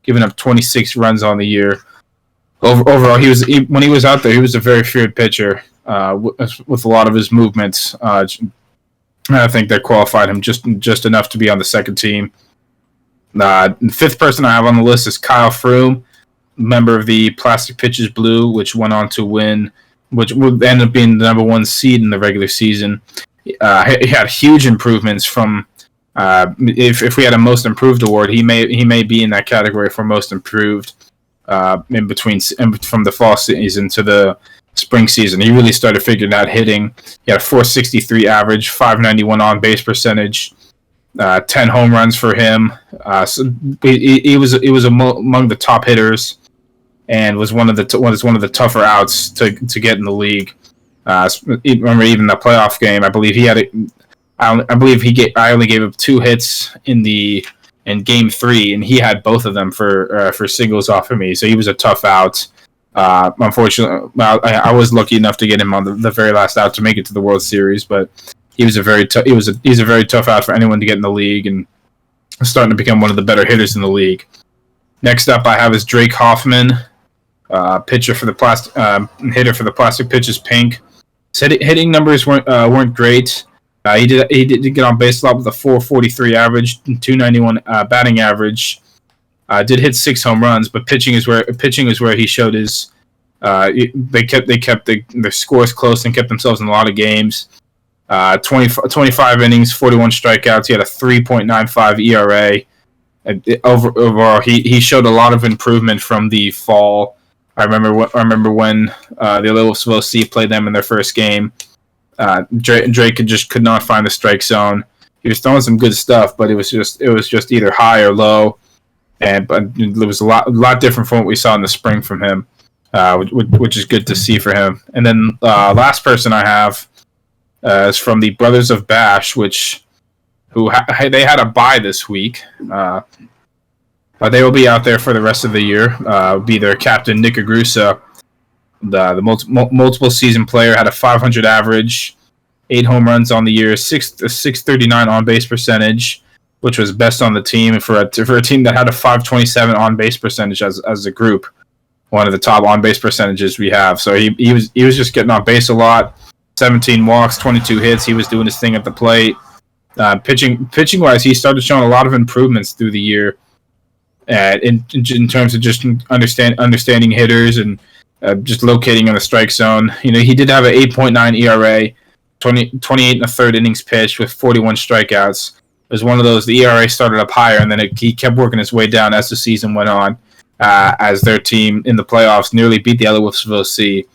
giving up 26 runs on the year. Overall, when he was out there, he was a very feared pitcher with a lot of his movements. I think that qualified him just enough to be on the second team. The fifth person I have on the list is Kyle Froome, member of the Plastic Pitches Blue, which went on to win, which would end up being the number 1 seed in the regular season. He had huge improvements from. If we had a Most Improved award, he may be in that category for Most Improved. From the fall season to the spring season, he really started figuring out hitting. He had a 4.63 average, 5.91 on base percentage. 10 home runs for him. So he was among the top hitters, and was one of the tougher outs to get in the league. Remember, even the playoff game, I believe I only gave up 2 hits in game 3, and he had both of them for singles off of me. So he was a tough out. Unfortunately, I was lucky enough to get him on the very last out to make it to the World Series, but. He's a very tough out for anyone to get in the league, and starting to become one of the better hitters in the league. Next up, I have is Drake Hoffman, hitter for the Plastic Pitches Pink. His hitting numbers weren't great. He did get on base a lot with a 4.43 average, 2.91 batting average. Did hit 6 home runs, but pitching is where he showed his. They kept their scores close and kept themselves in a lot of games. 25 innings, 41 strikeouts. He had a 3.95 ERA. Overall, he showed a lot of improvement from the fall. I remember when the Louisville C played them in their first game. Drake could not find the strike zone. He was throwing some good stuff, but it was just either high or low, but it was a lot different from what we saw in the spring from him, which is good to see for him. And then last person I have. Is from the Brothers of Bash, they had a bye this week. But they will be out there for the rest of the year. Be their captain, Nick Agrusa, the multiple season player, had a 500 average, 8 home runs on the year, 6.39 on base percentage, which was best on the team for a team that had a 5.27 on base percentage as a group, one of the top on base percentages we have. So he was just getting on base a lot. 17 walks, 22 hits. He was doing his thing at the plate. Pitching wise, he started showing a lot of improvements through the year. In terms of just understanding hitters and just locating on the strike zone. You know, he did have an 8.9 ERA, 28 and a third innings pitched with 41 strikeouts. It was one of those. The ERA started up higher, and then he kept working his way down as the season went on. As their team in the playoffs nearly beat the Louisville C.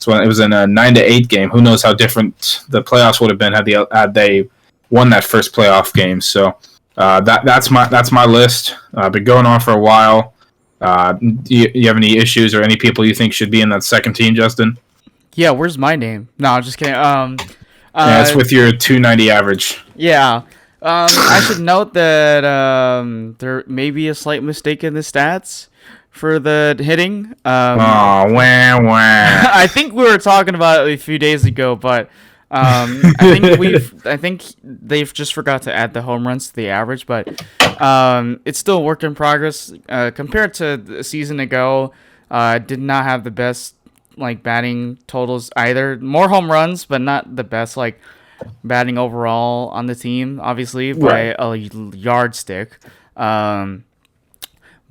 So it was in a 9-8 game. Who knows how different the playoffs would have been had they won that first playoff game. So that's my list. Been going on for a while. Do you have any issues or any people you think should be in that second team, Justin? Yeah, where's my name? No, I'm just kidding. Yeah, it's with your 290 average. Yeah. I should note that there may be a slight mistake in the stats for the hitting. Wah. I think we were talking about it a few days ago, but I think they've just forgot to add the home runs to the average, but it's still a work in progress. Compared to a season ago, did not have the best batting totals either. More home runs, but not the best batting overall on the team, obviously by a yardstick.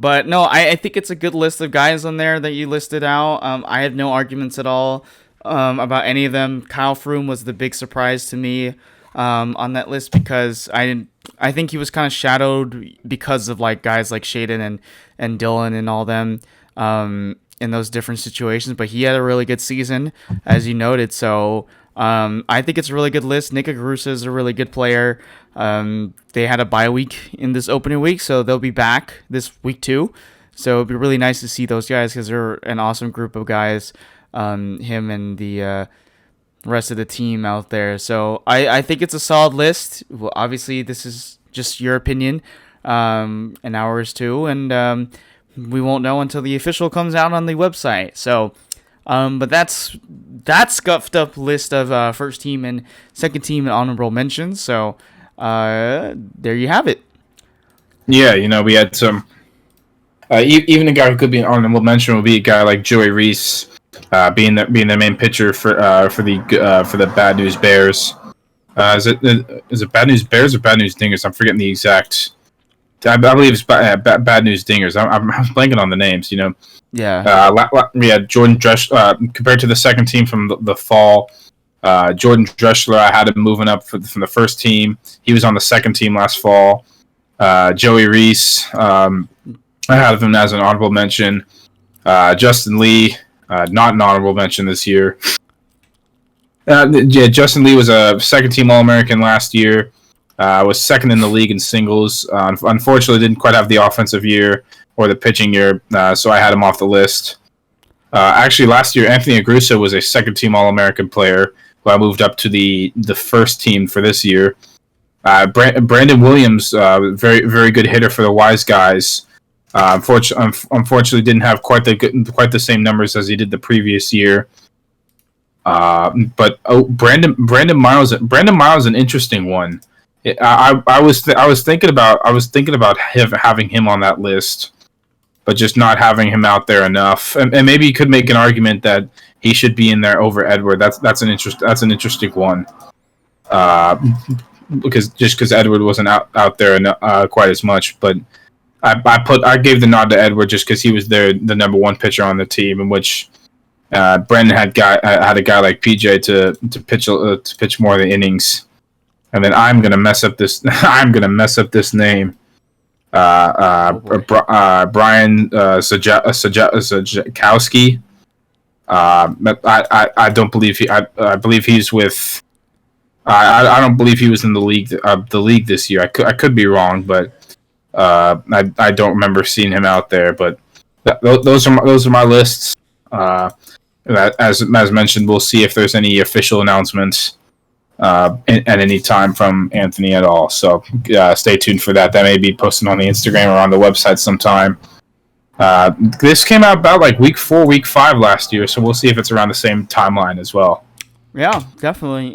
But no, I think it's a good list of guys on there that you listed out. I have no arguments at all about any of them. Kyle Froome was the big surprise to me on that list because I think he was kind of shadowed because of like guys like Shaden and Dylan and all them in those different situations. But he had a really good season, as you noted. So I think it's a really good list. Nick Agurusa is a really good player. They had a bye week in this opening week, so they'll be back this week too. So it'd be really nice to see those guys because they're an awesome group of guys. Him and the rest of the team out there. So I think it's a solid list. Well, obviously, this is just your opinion and ours too. And we won't know until the official comes out on the website. So, but that's scuffed up list of first team and second team and honorable mentions. So there you have it. Yeah, we had some. Even a guy who could be an honorable mention would be a guy like Joey Reese, being the main pitcher for the Bad News Bears. Is it Bad News Bears or Bad News Dingers? I'm forgetting the exact. I believe it's Bad News Dingers. I'm blanking on the names. Yeah. We had Jordan Dreschler compared to the second team from the fall. Jordan Dreschler, I had him moving up from the first team. He was on the second team last fall. Joey Reese, I had him as an honorable mention. Justin Lee, not an honorable mention this year. Justin Lee was a second team All-American last year. Was second in the league in singles. Unfortunately, didn't quite have the offensive year or the pitching year, so I had him off the list. Actually, last year, Anthony Agurusa was a second team All-American player who I moved up to the first team for this year. Brandon Williams, very very good hitter for the Wise Guys. Unfortunately, didn't have quite the same numbers as he did the previous year. But Brandon Miles is an interesting one. I was thinking about having him on that list, but just not having him out there enough. And maybe you could make an argument that he should be in there over Edward. That's an interesting one. Because Edward wasn't out there quite as much, but I gave the nod to Edward just because he was the number one pitcher on the team, in which Brandon had a guy like PJ to pitch more of the innings. And then I'm gonna mess up this. I'm gonna mess up this name. Brian Sajakowski. I don't believe he. I believe he's with. I don't believe he was in the league this year. I could be wrong, but I don't remember seeing him out there. But those are my lists. As mentioned, we'll see if there's any official announcements at any time from Anthony at all. So stay tuned for that. That may be posted on the Instagram or on the website sometime. This came out about like week 4, week 5 last year, so we'll see if it's around the same timeline as well. Yeah, definitely.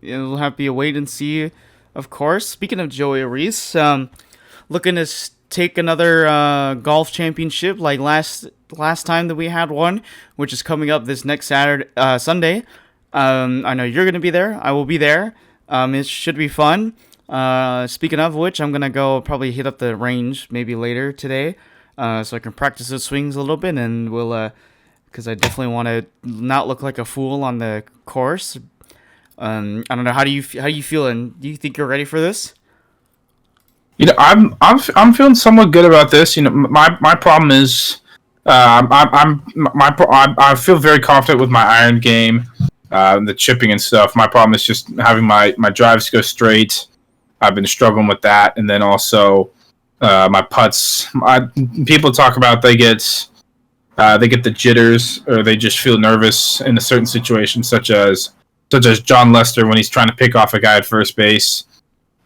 It'll have to be a wait and see, of course. Speaking of Joey Reese, looking to take another golf championship like last time that we had one, which is coming up this next Sunday. I know you're going to be there. I will be there. It should be fun. Speaking of which, I'm going to go probably hit up the range maybe later today so I can practice the swings a little bit, and we'll, because I definitely want to not look like a fool on the course. I don't know. How you feeling? Do you think you're ready for this? I'm feeling somewhat good about this. My problem is I feel very confident with my iron game. The chipping and stuff. My problem is just having my drives go straight. I've been struggling with that, and then also my putts. People talk about they get the jitters, or they just feel nervous in a certain situation, such as John Lester when he's trying to pick off a guy at first base.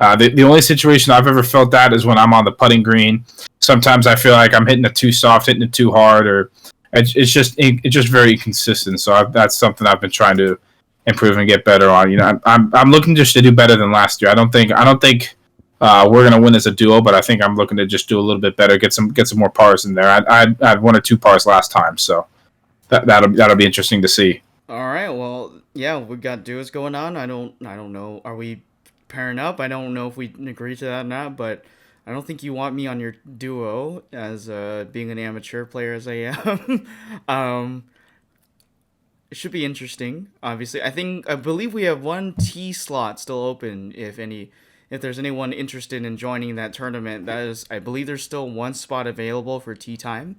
The only situation I've ever felt that is when I'm on the putting green. Sometimes I feel like I'm hitting it too soft, hitting it too hard, or it's just very inconsistent. So that's something I've been trying to improve and get better on. I'm looking just to do better than last year. I don't think we're gonna win as a duo, but I think I'm looking to just do a little bit better, get some more pars in there. I had 1 or 2 pars last time, so that'll be interesting to see. All right. Well, yeah, we got duos going on. I don't know. Are we pairing up? I don't know if we agree to that or not, but I don't think you want me on your duo as being an amateur player as I am. um, it should be interesting. Obviously, I believe we have one T slot still open. If there's anyone interested in joining that tournament, that is, I believe there's still one spot available for tea time.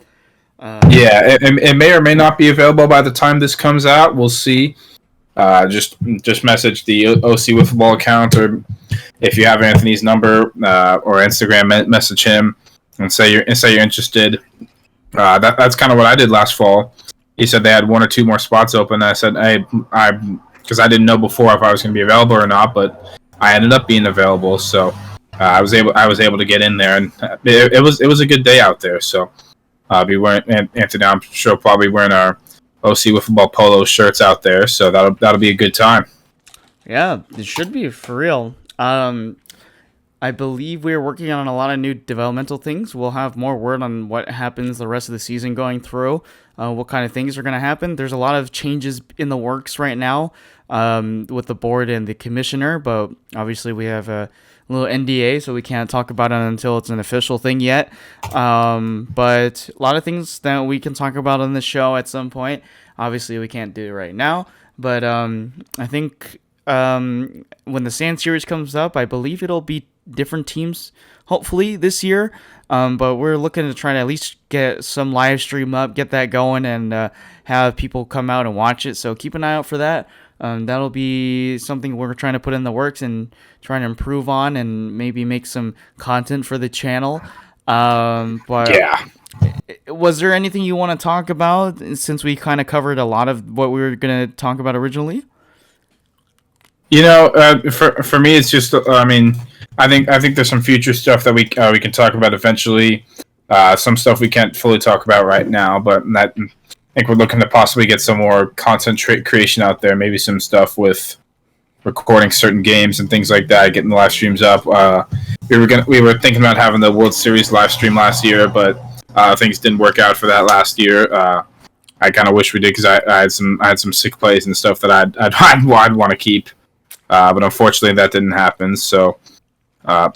Yeah, it may or may not be available by the time this comes out. We'll see. Just message the OC Wiffleball account, or if you have Anthony's number or Instagram, message him and say you're interested. That's kind of what I did last fall. He said they had one or two more spots open. I said, hey, because I didn't know before if I was going to be available or not, but I ended up being available, so I was able to get in there, and it was a good day out there. So I'll be wearing, Anthony, I'm sure, probably wearing our OC Wiffleball polo shirts out there, so that'll be a good time. Yeah, it should be for real. I believe we're working on a lot of new developmental things. We'll have more word on what happens the rest of the season going through, what kind of things are going to happen. There's a lot of changes in the works right now with the board and the commissioner, but obviously we have a little NDA, so we can't talk about it until it's an official thing yet. But a lot of things that we can talk about on the show at some point. Obviously, we can't do it right now, but I think when the Sand Series comes up, I believe it'll be different teams, hopefully, this year. But we're looking to try to at least get some live stream up, get that going, and have people come out and watch it. So keep an eye out for that. That'll be something we're trying to put in the works and trying to improve on and maybe make some content for the channel. But Yeah. Was there anything you want to talk about since we kind of covered a lot of what we were going to talk about originally? For me, it's just. I think there's some future stuff that we can talk about eventually. Some stuff we can't fully talk about right now, but I think we're looking to possibly get some more content creation out there. Maybe some stuff with recording certain games and things like that, getting the live streams up. We were thinking about having the World Series live stream last year, but things didn't work out for that last year. I kind of wish we did because I had some sick plays and stuff that I'd want to keep. But unfortunately, that didn't happen. So, I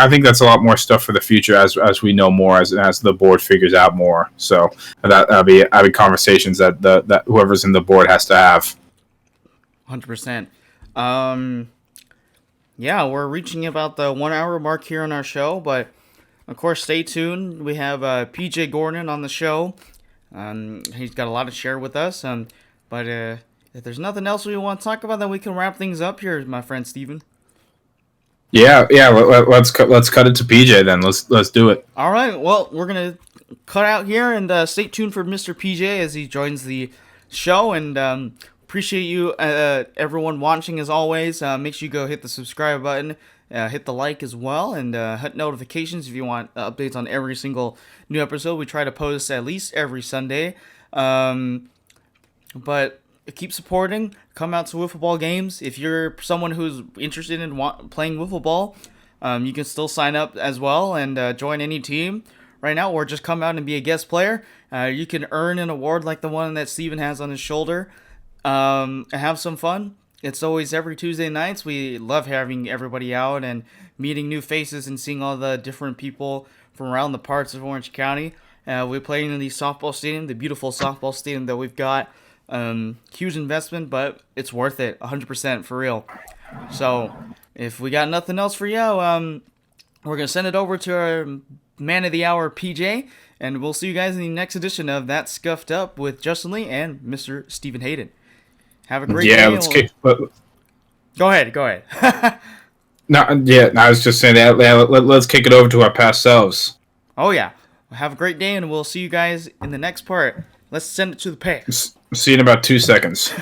think that's a lot more stuff for the future as we know more, as the board figures out more. So that'll be conversations that whoever's in the board has to have. 100%. Yeah, we're reaching about the 1 hour mark here on our show, but of course, stay tuned. We have PJ Gordon on the show. He's got a lot to share with us. But if there's nothing else we want to talk about, then we can wrap things up here, my friend Steven. Yeah. Let's cut it to PJ then. Let's do it. All right. Well, we're gonna cut out here and stay tuned for Mr. PJ as he joins the show. And appreciate you, everyone watching as always. Make sure you go hit the subscribe button, hit the like as well, and hit notifications if you want updates on every single new episode. We try to post at least every Sunday. But keep supporting. Come out to wiffle ball games. If you're someone who's interested in playing wiffle ball, you can still sign up as well and join any team right now, or just come out and be a guest player. You can earn an award like the one that Steven has on his shoulder. And have some fun. It's always every Tuesday nights. We love having everybody out and meeting new faces and seeing all the different people from around the parts of Orange County. We're playing in the softball stadium, the beautiful softball stadium that we've got. Huge investment, but it's worth it, 100% for real. So, if we got nothing else for you, we're going to send it over to our man of the hour, PJ, and we'll see you guys in the next edition of That Scuffed Up with Justin Lee and Mr. Steven Hayden. Have a great day. Let's Go ahead. I was just saying that. Let's kick it over to our past selves. Oh, yeah. Have a great day, and we'll see you guys in the next part. Let's send it to the past. See you in about 2 seconds.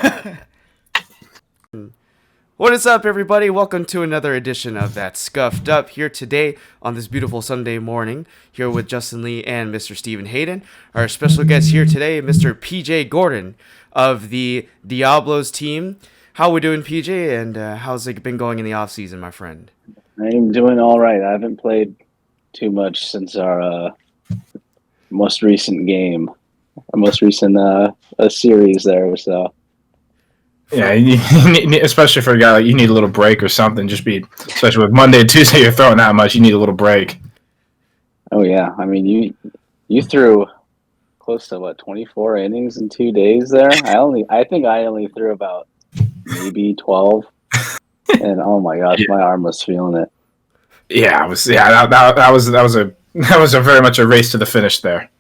What is up, everybody? Welcome to another edition of That Scuffed Up here today on this beautiful Sunday morning, here with Justin Lee and Mr. Steven Hayden. Our special guest here today, Mr. PJ Gordon of the Diablos team. How we doing, PJ, and how's it been going in the off-season, my friend? I'm doing all right. I haven't played too much since our most recent game, our most recent series there. So Yeah, especially for a guy like you need a little break or something. Especially with Monday and Tuesday, you're throwing that much. You need a little break. Oh yeah, I mean you threw close to what 24 innings in 2 days there. I think I only threw about maybe 12, and oh my gosh, my arm was feeling it. Yeah, it was. Yeah, that was a very much a race to the finish there.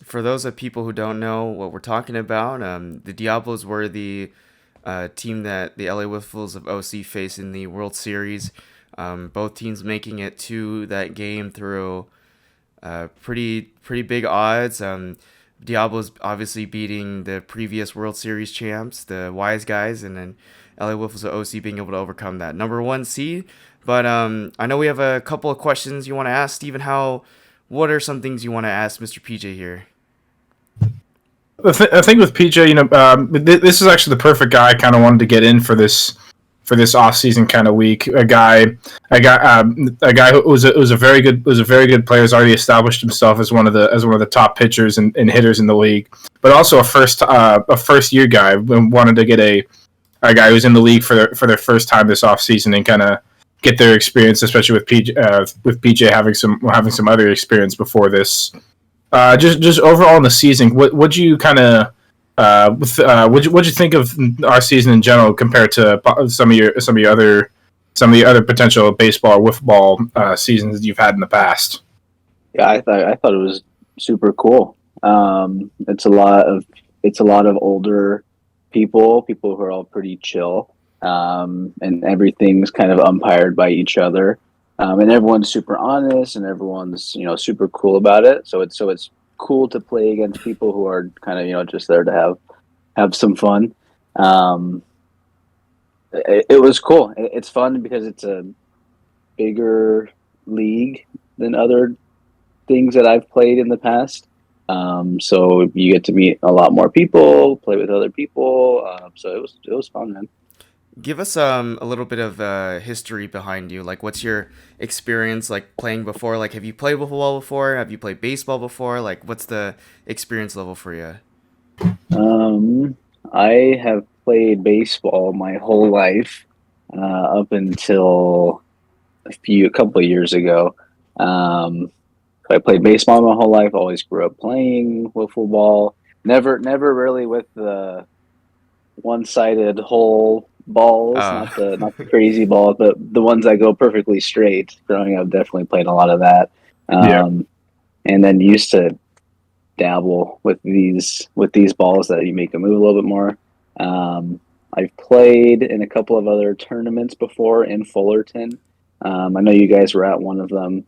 For those of people who don't know what we're talking about, the Diablos were the team that the LA Wiffles of OC faced in the World Series. Both teams making it to that game through pretty big odds. Diablos obviously beating the previous World Series champs, the Wise Guys, and then LA Wiffles of OC being able to overcome that number one seed. But I know we have a couple of questions you want to ask, Stephen. What are some things you want to ask Mr. PJ here? I think with PJ, this is actually the perfect guy I kind of wanted to get in for this off season kind of week. A guy who was a very good player, has already established himself as one of the top pitchers and hitters in the league, but also a first year guy. Wanted to get a guy who's in the league for their first time this off season and kind of get their experience, especially with PJ having some other experience before this. Just overall in the season, what you kind of what'd you think of our season in general compared to some of the other potential baseball or wiffball seasons that you've had in the past? Yeah, I thought it was super cool. It's a lot of older people who are all pretty chill, and everything's kind of umpired by each other. And everyone's super honest, and everyone's super cool about it. So it's cool to play against people who are kind of just there to have some fun. It was cool. It's fun because it's a bigger league than other things that I've played in the past. So you get to meet a lot more people, play with other people. So it was fun, man. Give us a little bit of history behind you. Like, what's your experience like playing before? Like, have you played wiffle before? Have you played baseball before? Like, what's the experience level for you? I have played baseball my whole life, up until a couple of years ago. I played baseball my whole life. Always grew up playing wiffle ball. Never really with the one-sided hole balls, not the crazy balls, but the ones that go perfectly straight. Growing up, definitely played a lot of that. Yeah. And then used to dabble with these balls that you make them move a little bit more. I've played in a couple of other tournaments before in Fullerton. I know you guys were at one of them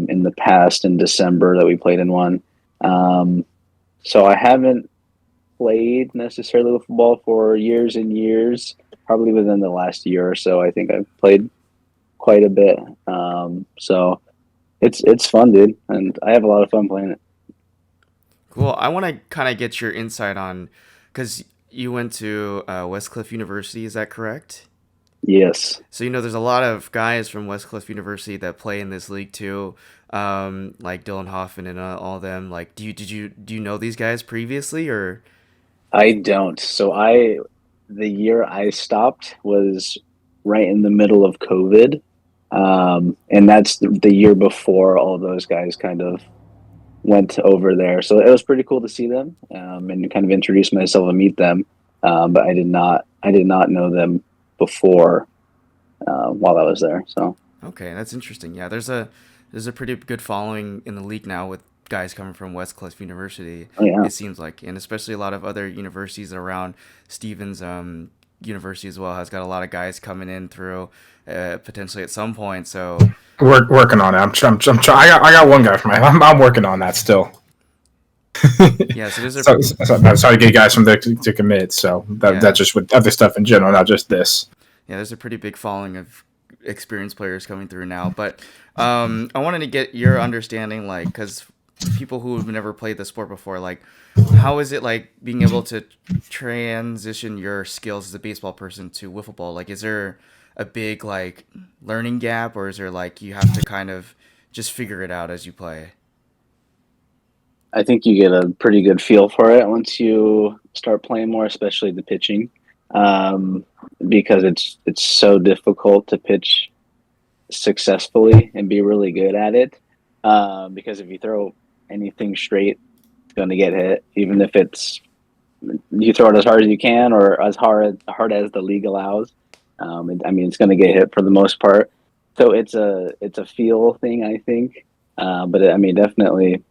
in the past in December that we played in one. So I haven't played necessarily with football for years and years. Probably within the last year or so, I think I've played quite a bit. So it's fun, dude, and I have a lot of fun playing it. Cool. I want to kind of get your insight on, because you went to Westcliff University, is that correct? Yes. So there's a lot of guys from Westcliff University that play in this league too, like Dylan Hoffman and all them. Like, do you know these guys previously, or? I don't. So the year I stopped was right in the middle of COVID. And that's the year before all those guys kind of went over there. So it was pretty cool to see them, and kind of introduce myself and meet them. But I did not know them before, while I was there. So. Okay, that's interesting. Yeah, there's a pretty good following in the league now with guys coming from Westcliff University. Oh, yeah. It seems like, and especially a lot of other universities around. Stevens University as well has got a lot of guys coming in through potentially at some point. So We're working on it. I'm trying. I got one guy from my. I'm working on that still. Yeah, so there's that's how to get guys from there to commit. So that's just with other stuff in general, not just this. Yeah, there's a pretty big following of experienced players coming through now. But I wanted to get your understanding, like, because people who have never played the sport before, like, how is it like being able to transition your skills as a baseball person to wiffle ball? Like, is there a big like learning gap, or is there like you have to kind of just figure it out as you play? I think you get a pretty good feel for it once you start playing more, especially the pitching, because it's so difficult to pitch successfully and be really good at it. Because if you throw anything straight, it's going to get hit, even if you throw it as hard as you can or as hard as the league allows. It's going to get hit for the most part. So it's a feel thing, I think. But definitely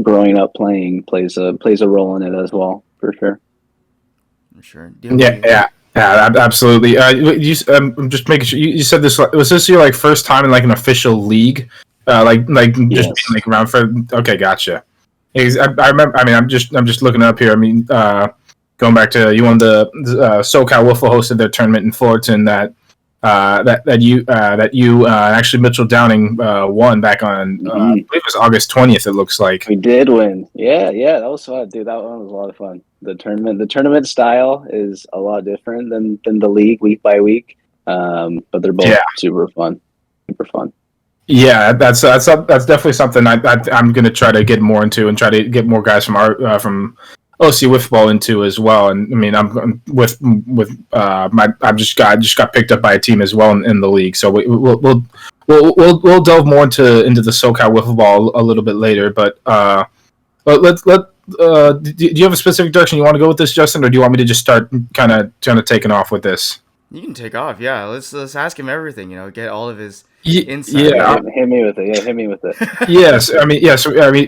growing up playing plays a role in it as well, for sure. Sure. Yeah, absolutely. I'm just making sure you said this. Was this your first time in an official league? Just Yes. being around for. Okay, gotcha. I remember. I'm just looking up here. Going back to you won the SoCal Wiffle hosted their tournament in Fullerton that you actually Mitchell Downing won back on I believe it was August 20th. It looks like We did win. Yeah, that was fun, dude. That one was a lot of fun. The tournament style is a lot different than the league week by week. But they're both super fun. Super fun. Yeah, that's definitely something I'm going to try to get more into and try to get more guys from our from OC wiffball into as well. And I'm with I just got picked up by a team as well in the league. So we'll delve more into the SoCal wiffball a little bit later. But do you have a specific direction you want to go with this, Justin, or do you want me to just start kind of taking off with this? You can take off. Yeah, let's ask him everything. Get all of his insight. Yeah, hit me with it. Yeah, hit me with it. Yes,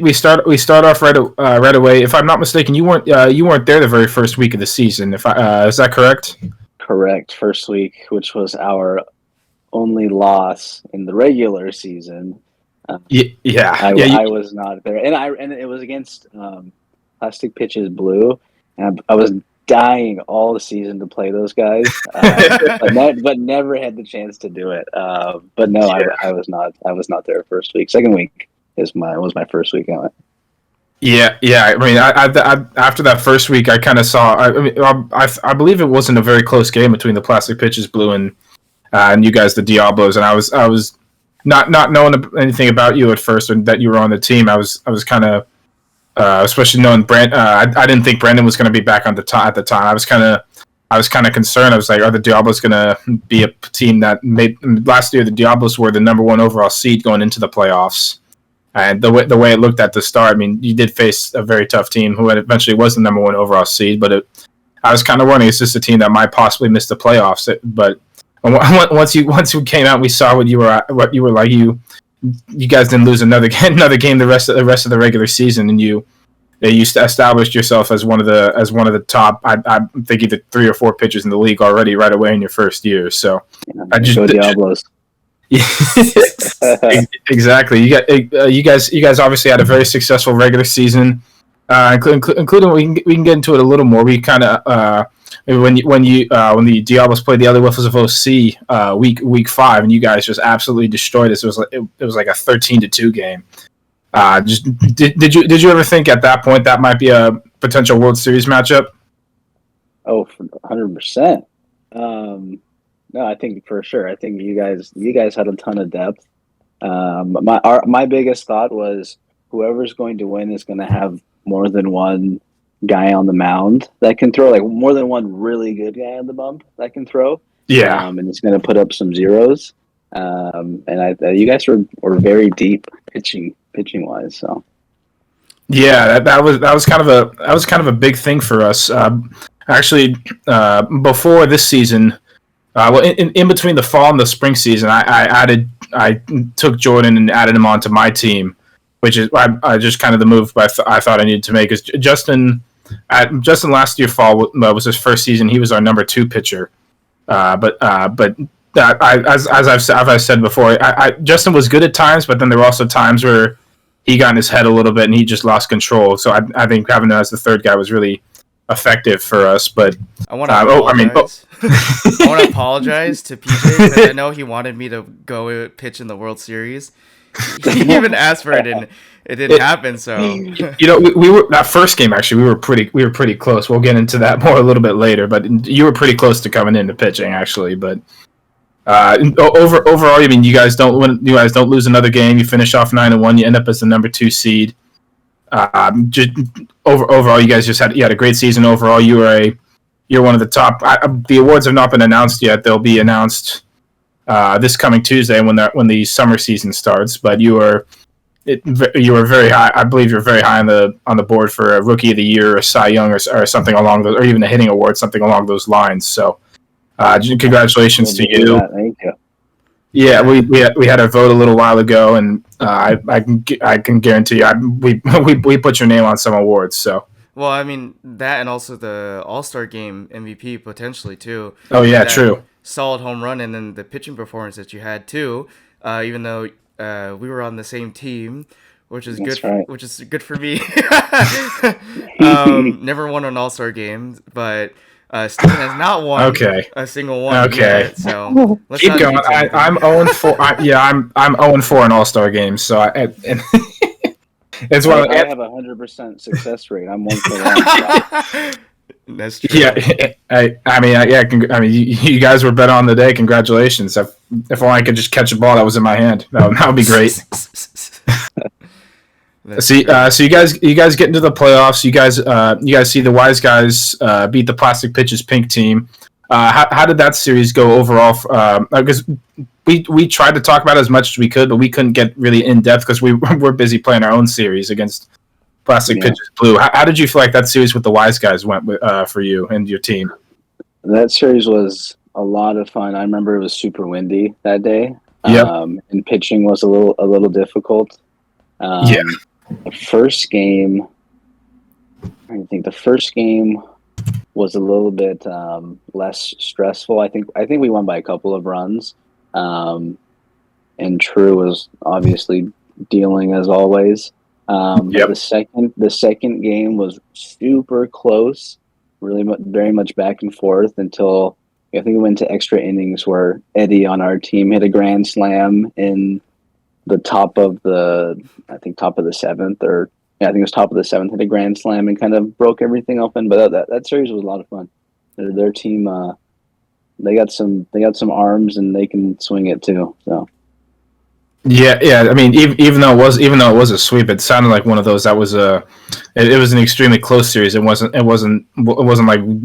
we start off right away. If I'm not mistaken, you weren't there the very first week of the season. Is that correct? Correct. First week, which was our only loss in the regular season. I was not there, and it was against Plastic Pitches Blue, and I was dying all the season to play those guys, but never had the chance to do it. But no, I was not there first week. Second week was my first week. I went. Yeah. I after that first week, I kind of saw. I believe it wasn't a very close game between the Plastic Pitches Blue and you guys, the Diablos, and I was not knowing anything about you at first, and that you were on the team. I was kind of. Especially knowing I didn't think Brandon was going to be back at the time. I was kind of concerned. I was like, are the Diablos going to be a team that made last year? The Diablos were the number 1 overall seed going into the playoffs, and the way it looked at the start, you did face a very tough team who eventually was the number 1 overall seed. But I was kind of wondering, is this a team that might possibly miss the playoffs? But once you came out, we saw what you were like. You guys didn't lose another game the rest of the regular season, and you established yourself as one of the top. I think either 3 or 4 pitchers in the league already right away in your first year. So I just go Diablos. Exactly. You guys obviously had a very successful regular season, including we can get into it a little more. We kind of when the Diablos played the other Wiffles of OC week 5, and you guys just absolutely destroyed us. It was like a 13-2 game. Did you ever think at that point that might be a potential World Series matchup? Oh, 100%. No, I think for sure. I think you guys had a ton of depth. My biggest thought was whoever's going to win is going to have more than one guy on the mound that can throw, more than one really good guy on the bump that can throw. Yeah, and it's going to put up some zeros. And you guys were very deep pitching wise. So yeah, that was kind of a big thing for us. Actually, before this season, in between the fall and the spring season, I took Jordan and added him onto my team, which is I just kind of the move I thought I needed to make. Is Justin last year fall was his first season. He was our number 2 pitcher, but as I've said before, Justin was good at times, but then there were also times where he got in his head a little bit and he just lost control. So I think having him as the third guy was really effective for us. But I want to apologize. I want to apologize to PJ because I know he wanted me to go pitch in the World Series. He even asked for it, and it didn't happen. So we were that first game. Actually, we were pretty close. We'll get into that more a little bit later. But you were pretty close to coming into pitching, actually. But overall, you guys don't lose another game. You finish off 9-1. You end up as the number 2 seed. Just overall, you guys just had a great season. Overall, you're one of the top. The awards have not been announced yet. They'll be announced this coming Tuesday when the summer season starts. But you were very high. I believe you're very high on the board for a Rookie of the Year, or a Cy Young, or something along those, or even a hitting award, something along those lines. So, congratulations to you. Thank you. Yeah, we had a vote a little while ago, and I can guarantee you, we put your name on some awards. So. Well, I mean that, and also the All-Star Game MVP potentially too. Oh yeah, that true. Solid home run, and then the pitching performance that you had too. Even though we were on the same team, which is That's good. right. Which is good for me. Never won an All-Star game, but Steven has not won a single one yet. So let's keep not going. I'm 0-4. I'm 0-4 in All-Star games. So it's I have 100% success rate. I'm 1 for 1. That's true. Yeah, I mean, you guys were better on the day. Congratulations. If only I could just catch a ball that was in my hand, that would be great. So you guys get into the playoffs. You guys see the Wise Guys beat the Plastic Pitches Pink team. How did that series go overall? Because we tried to talk about it as much as we could, but we couldn't get really in depth because we were busy playing our own series against Plastic Pitches Blue. How did you feel like that series with the Wise Guys went for you and your team? That series was a lot of fun. I remember it was super windy that day. Yep. And pitching was a little difficult. The first game, I think the first game was a little bit less stressful. I think we won by a couple of runs. And True was obviously dealing as always. The second game was super close, very much back and forth until I think we went to extra innings where Eddie on our team hit a grand slam in the top of the seventh, or I think it was top of the seventh, hit a grand slam and kind of broke everything open. But that series was a lot of fun. Their team, they got some arms and they can swing it too. So. Yeah. I mean, even though it was a sweep, it sounded like one of those that was it was an extremely close series. It wasn't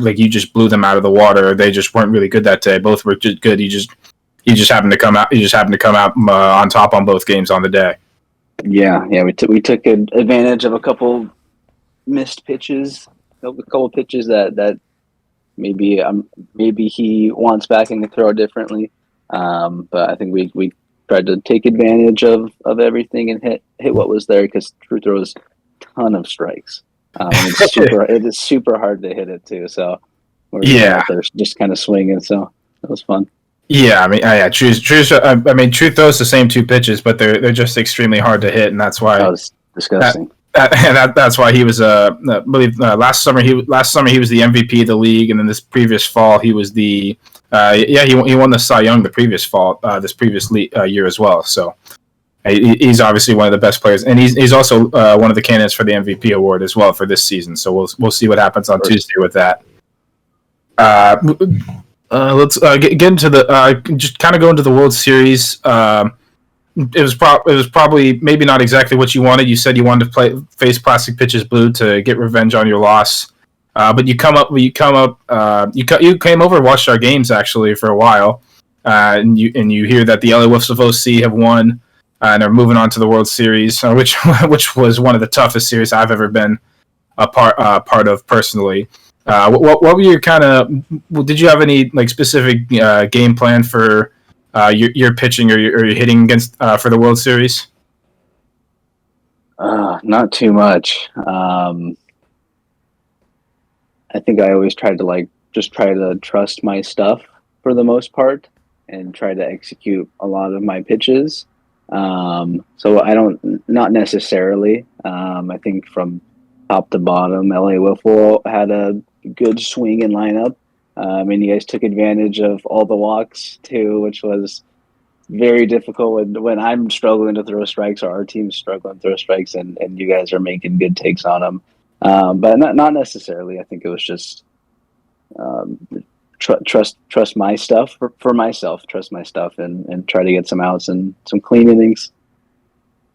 like you just blew them out of the water. They just weren't really good that day. Both were just good. You just happened to come out. You just happened to come out on top on both games on the day. Yeah. We took advantage of a couple missed pitches, a couple pitches that maybe he wants back and can throw differently. But I think we tried to take advantage of everything and hit what was there, because True throws a ton of strikes. It is super hard to hit it too. So we're out there just kind of swinging. So that was fun. Yeah, I mean, True throws the same two pitches, but they're just extremely hard to hit, and that's why that was disgusting. That's why he was I believe last summer he was the MVP of the league, and then this previous fall he was the he won the Cy Young the previous fall this previous year as well. So he's obviously one of the best players, and he's also one of the candidates for the MVP award as well for this season. So we'll see what happens on Tuesday with that. Let's get into the just kind of go into the World Series. It was probably maybe not exactly what you wanted. You said you wanted to face Plastic Pitches Blue to get revenge on your loss, but you came over and watched our games actually for a while, and you hear that the LA Wolves of OC have won and are moving on to the World Series, which was one of the toughest series I've ever been a part of personally. What were your did you have any like specific game plan for your pitching or your hitting against for the World Series? Not too much. I think I always tried to try to trust my stuff for the most part and try to execute a lot of my pitches. So not necessarily. I think from top to bottom, LA Wiffle had a good swing and lineup. And you guys took advantage of all the walks too, which was very difficult when I'm struggling to throw strikes or our team's struggling to throw strikes, and you guys are making good takes on them. But not necessarily. I think it was just trust my stuff for myself, trust my stuff, and try to get some outs and some clean innings.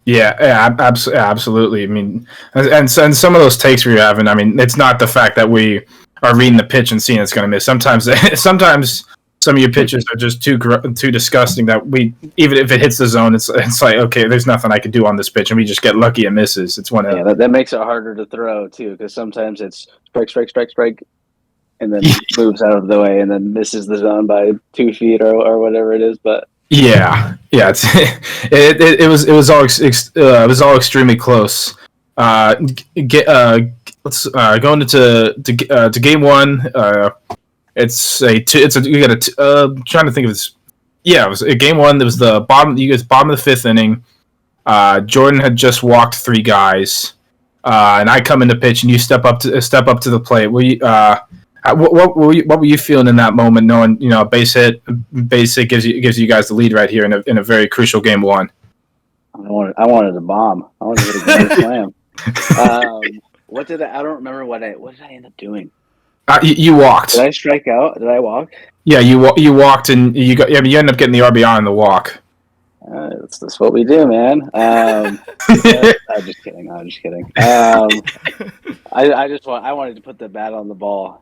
Absolutely. I mean, and some of those takes we're having. I mean, it's not the fact that we are reading the pitch and seeing it's going to miss. Sometimes some of your pitches are just too disgusting that we, even if it hits the zone, it's like, okay, there's nothing I can do on this pitch, and we just get lucky it misses. It's one of that makes it harder to throw too, because sometimes it's strike, and then moves out of the way and then misses the zone by 2 feet or whatever it is. But it's it was all extremely close. Let's going to game one. Trying to think of this. Yeah, it was game one. It was the bottom of the 5th inning. Jordan had just walked 3 guys, and I come into pitch, and you step up to the plate. What were you feeling in that moment, knowing a base hit gives you guys the lead right here in a very crucial game one? I wanted a bomb. I wanted to hit a grand slam. I don't remember what did I end up doing? You walked. Did I strike out? Did I walk? Yeah, you walked, and you ended up getting the RBI on the walk. That's what we do, man. I'm just kidding. I wanted to put the bat on the ball.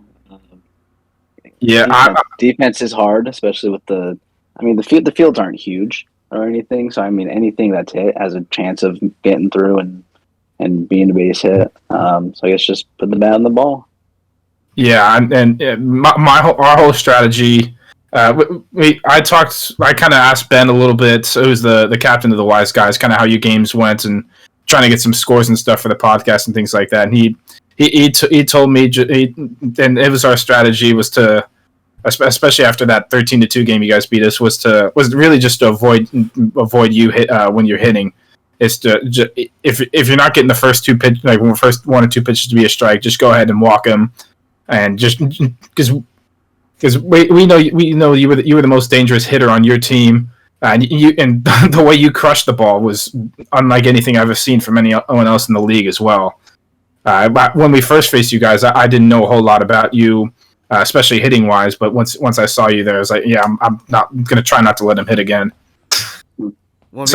Defense is hard, especially with the fields aren't huge or anything. So anything that's hit has a chance of getting through and being a base hit. So I guess just put the bat on the ball. Yeah, and our whole strategy. I kind of asked Ben a little bit, who's the captain of the Wise Guys, kind of how your games went and trying to get some scores and stuff for the podcast and things like that. And he told me, and it was our strategy was to, especially after that 13-2 game you guys beat us, was really just to avoid you when you're hitting. It's if you're not getting the first 2 pitch, like when first 1 or 2 pitches to be a strike, just go ahead and walk them, and just because we know you were the most dangerous hitter on your team, and the way you crushed the ball was unlike anything I've ever seen from anyone else in the league as well. When we first faced you guys, I didn't know a whole lot about you, especially hitting wise. But once I saw you there, I was like, yeah, I'm going to try not to let him hit again. Well,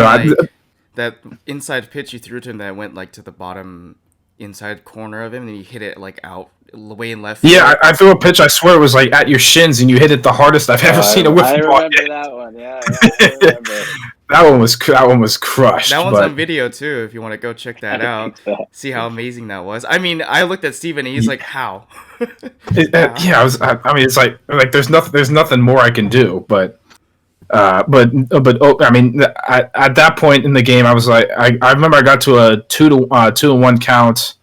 that inside pitch you threw to him that went like to the bottom inside corner of him, and you hit it like out way in left field. Yeah, I threw a pitch. I swear it was like at your shins, and you hit it the hardest I've ever seen a wiffle ball hit. I remember that one. Yeah, I remember. That one was crushed. That one's on video too. If you want to go check that out, see how amazing that was. I mean, I looked at Steven and he's like, "How?" It's like there's nothing more I can do. But at that point in the game, I was like, I remember I got to a 2-1 count.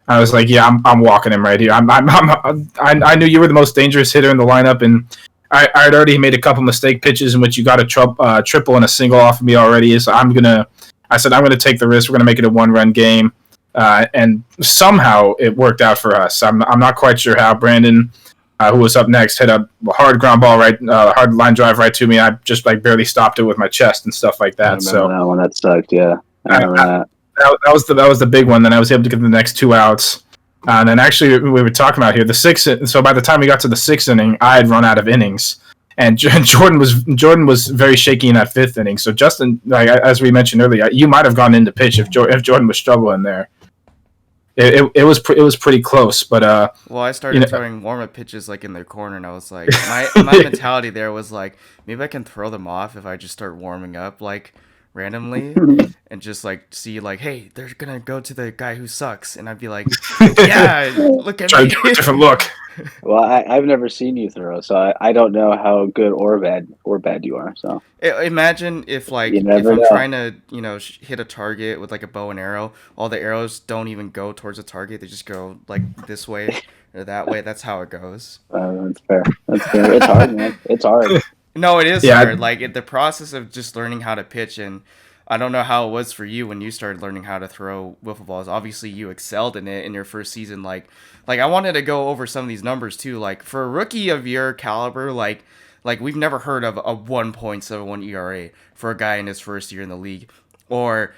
I was like, yeah, I'm walking him right here. I knew you were the most dangerous hitter in the lineup, and I had already made a couple mistake pitches in which you got a triple and a single off of me already. So I'm gonna take the risk. We're gonna make it a 1-run game, and somehow it worked out for us. I'm not quite sure how. Brandon, who was up next, hit a hard ground ball hard line drive right to me. I just barely stopped it with my chest and stuff like that. I remember that one. That sucked. Yeah, I remember that. That was the big one. Then I was able to get the next 2 outs. And then actually, we were talking about here the 6th. So by the time we got to the 6th inning, I had run out of innings, and Jordan was very shaky in that 5th inning. So Justin, as we mentioned earlier, you might have gone into pitch if Jordan was struggling there. It was pretty close, but well, I started throwing warm up pitches in their corner, and I was like, my mentality there was like, maybe I can throw them off if I just start warming up randomly and just see hey, they're gonna go to the guy who sucks, and I'd be like, yeah, look at try me. to do a different look. Well, I've never seen you throw, so I don't know how good or bad you are. So imagine if if I'm trying to hit a target with a bow and arrow, all the arrows don't even go towards the target; they just go this way or that way. That's how it goes. That's fair. It's hard, man. It's hard. No, it is hard. The process of just learning how to pitch, and I don't know how it was for you when you started learning how to throw wiffle balls. Obviously, you excelled in it in your first season. I wanted to go over some of these numbers too. For a rookie of your caliber, we've never heard of a 1.71 ERA for a guy in his first year in the league, or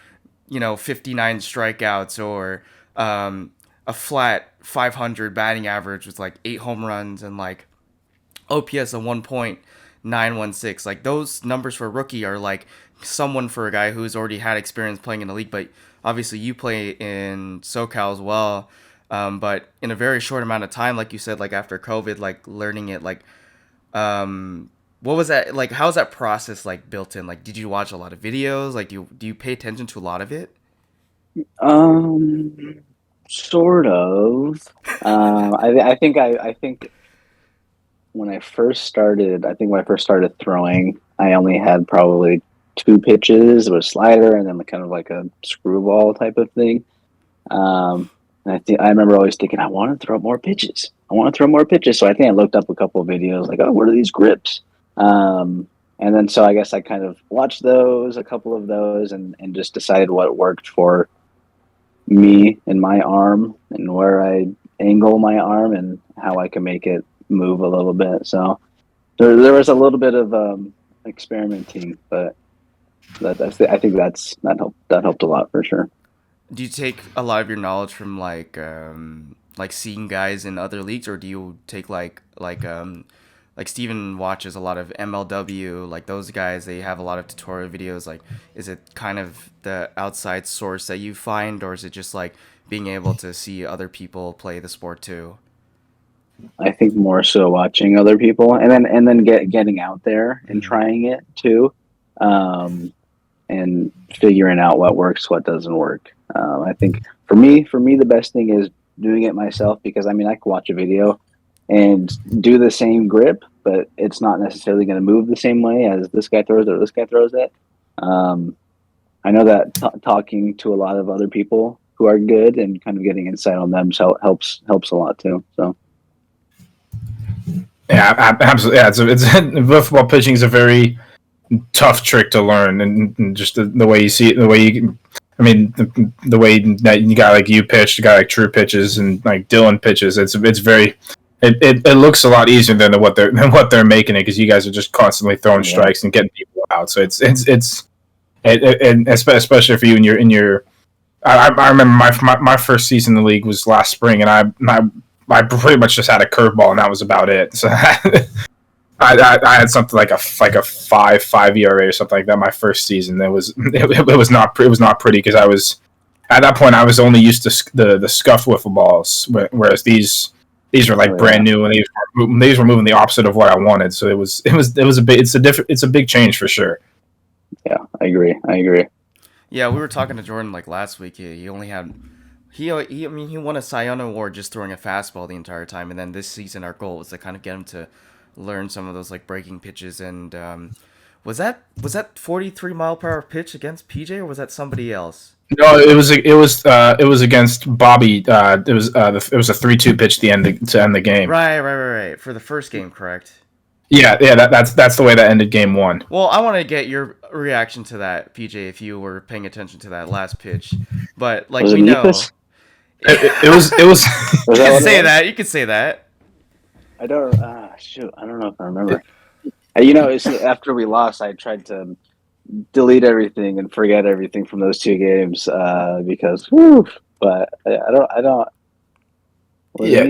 59 strikeouts, or a flat 500 batting average with 8 home runs and OPS of 1.9 916. Like those numbers for a rookie are like someone for a guy who's already had experience playing in the league. But obviously you play in SoCal as well. But in a very short amount of time, like you said, like after COVID, like learning it, like what was that like? How's that process like built in? Like, did you watch a lot of videos? Like, do you pay attention to a lot of it? Sort of. I think when I first started throwing, I only had probably two pitches. It was a slider and then kind of like a screwball type of thing. And I remember always thinking, I want to throw more pitches. I want to throw more pitches. So I think I looked up a couple of videos like, oh, what are these grips? And then so I guess I kind of watched a couple of those, and just decided what worked for me and my arm and where I angle my arm and how I can make it move a little bit. So there was a little bit of experimenting, but I think that helped a lot for sure. Do you take a lot of your knowledge from like seeing guys in other leagues, or do you take like Steven watches a lot of MLW, like those guys, they have a lot of tutorial videos. Like, is it kind of the outside source that you find, or is it just like being able to see other people play the sport too? I think more so watching other people, and then getting out there and trying it too, and figuring out what works, what doesn't work. I think for me, the best thing is doing it myself, because I mean I can watch a video and do the same grip, but it's not necessarily going to move the same way as this guy throws it or this guy throws it. I know that talking to a lot of other people who are good and kind of getting insight on them helps a lot too. So. Yeah, absolutely. Yeah, it's football pitching is a very tough trick to learn, and just the way you see it, the way you, I mean, the way that you got like you pitched, you got like True pitches and like Dylan pitches. It's very, it looks a lot easier than what they're making it, because you guys are just constantly throwing strikes and getting people out. So it's and especially for you in your. I remember my first season in the league was last spring, and I pretty much just had a curveball, and that was about it. So I had something like a 5 ERA or something like that my first season. It was not pretty, because I was at that point I was only used to the scuffed wiffle balls, whereas these were like brand new, and these were moving the opposite of what I wanted. So it was a big change for sure. Yeah, I agree. Yeah, we were talking to Jordan like last week. He only had he won a Cy Young award just throwing a fastball the entire time, and then this season our goal was to kind of get him to learn some of those like breaking pitches. And was that 43-mile-per-hour pitch against PJ, or was that somebody else? No, it was against Bobby. It was a 3-2 pitch to end the game. Right. For the first game, correct? Yeah. That's the way that ended game one. Well, I want to get your reaction to that, PJ, if you were paying attention to that last pitch. But like we know, it was. You can say that. You can say that. I don't. Shoot, I don't know if I remember. It's after we lost, I tried to delete everything and forget everything from those two games because, whew, but I don't. Yeah,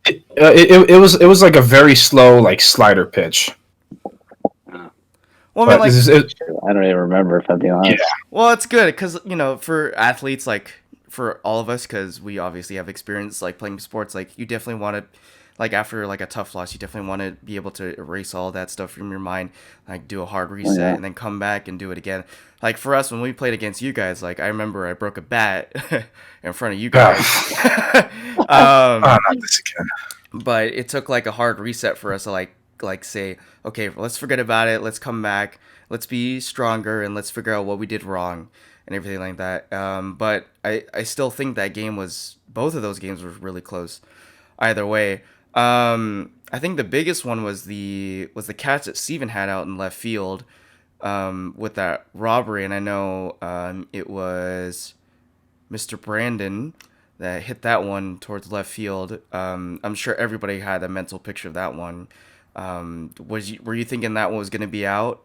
it was like a very slow like slider pitch. Well, I mean, I don't even remember, if I'm being honest. Yeah. Well, it's good because for athletes, like for all of us, because we obviously have experience like playing sports. Like you definitely want to, like after like a tough loss, you definitely want to be able to erase all that stuff from your mind, like do a hard reset and then come back and do it again. Like for us, when we played against you guys, like I remember I broke a bat in front of you guys. Not this again. But it took like a hard reset for us to like say, okay, let's forget about it. Let's come back. Let's be stronger and let's figure out what we did wrong and everything like that. But I still think that both of those games were really close either way. I think the biggest one was the catch that Steven had out in left field with that robbery. And I know it was Mr. Brandon that hit that one towards left field. I'm sure everybody had a mental picture of that one. Were you thinking that one was going to be out?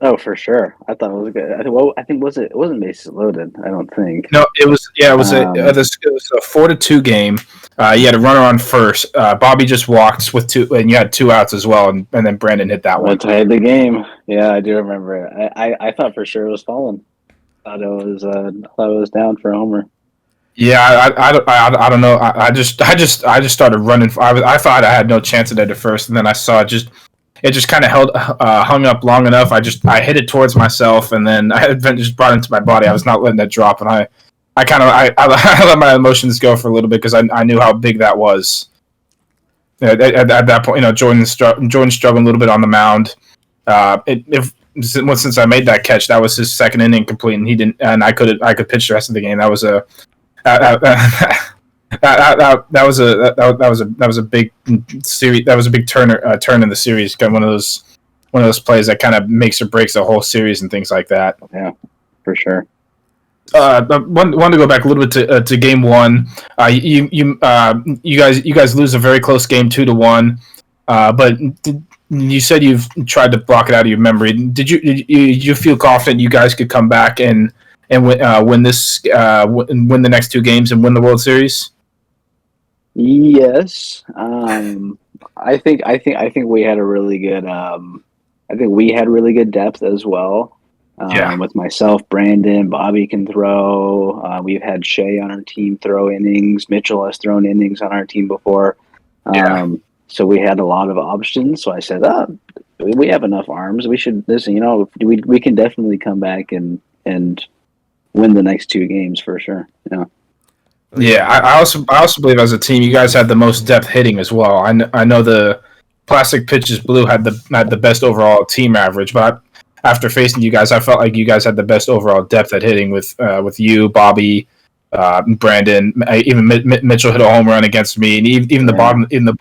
Oh, for sure. I thought it was good. I think it wasn't bases loaded. I don't think. No, it was. Yeah, it was a 4-2 game. You had a runner on first. Bobby just walked with two, and you had 2 outs as well, and then Brandon hit that one. That tied the game. Yeah, I do remember it. I thought for sure it was falling. I thought it was down for a homer. Yeah, I don't know. I just started running. I thought I had no chance at it at first, and then I saw it just kind of hung up long enough. I hit it towards myself, and then I just brought it into my body. I was not letting that drop, and I let my emotions go for a little bit because I knew how big that was. At that point, Jordan struggling a little bit on the mound. Since I made that catch, that was his second inning complete, and he didn't. And I could pitch the rest of the game. That was a that was a big series. That was a big turn in the series. Kind of one of those plays that kind of makes or breaks the whole series and things like that. Yeah, for sure. Want to go back a little bit to game one. You guys lose a very close game 2-1. But you said you've tried to block it out of your memory. Did you feel confident you guys could come back and win the next 2 games and win the World Series? Yes. I think we had a really good. I think we had really good depth as well. With myself, Brandon, Bobby can throw. We've had Shea on our team throw innings. Mitchell has thrown innings on our team before. So we had a lot of options. So I said, we have enough arms. We should we can definitely come back and win the next 2 games for sure. Yeah. Yeah, I also believe as a team you guys had the most depth hitting as well. I know the Plastic Pitches Blue had the best overall team average, but after facing you guys, I felt like you guys had the best overall depth at hitting with you, Bobby, Brandon, even Mitchell hit a home run against me, and even the bottom in the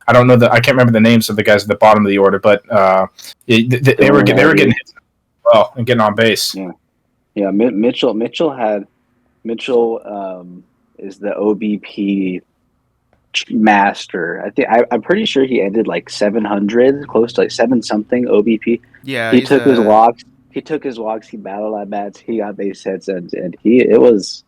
I don't know I can't remember the names of the guys at the bottom of the order, but they were getting hits as well and getting on base. Yeah. Mitchell is the OBP master. I'm pretty sure he ended like 700, close to like 7 something OBP. Yeah, he took his walks. He He battled at bats. He got base hits, and that was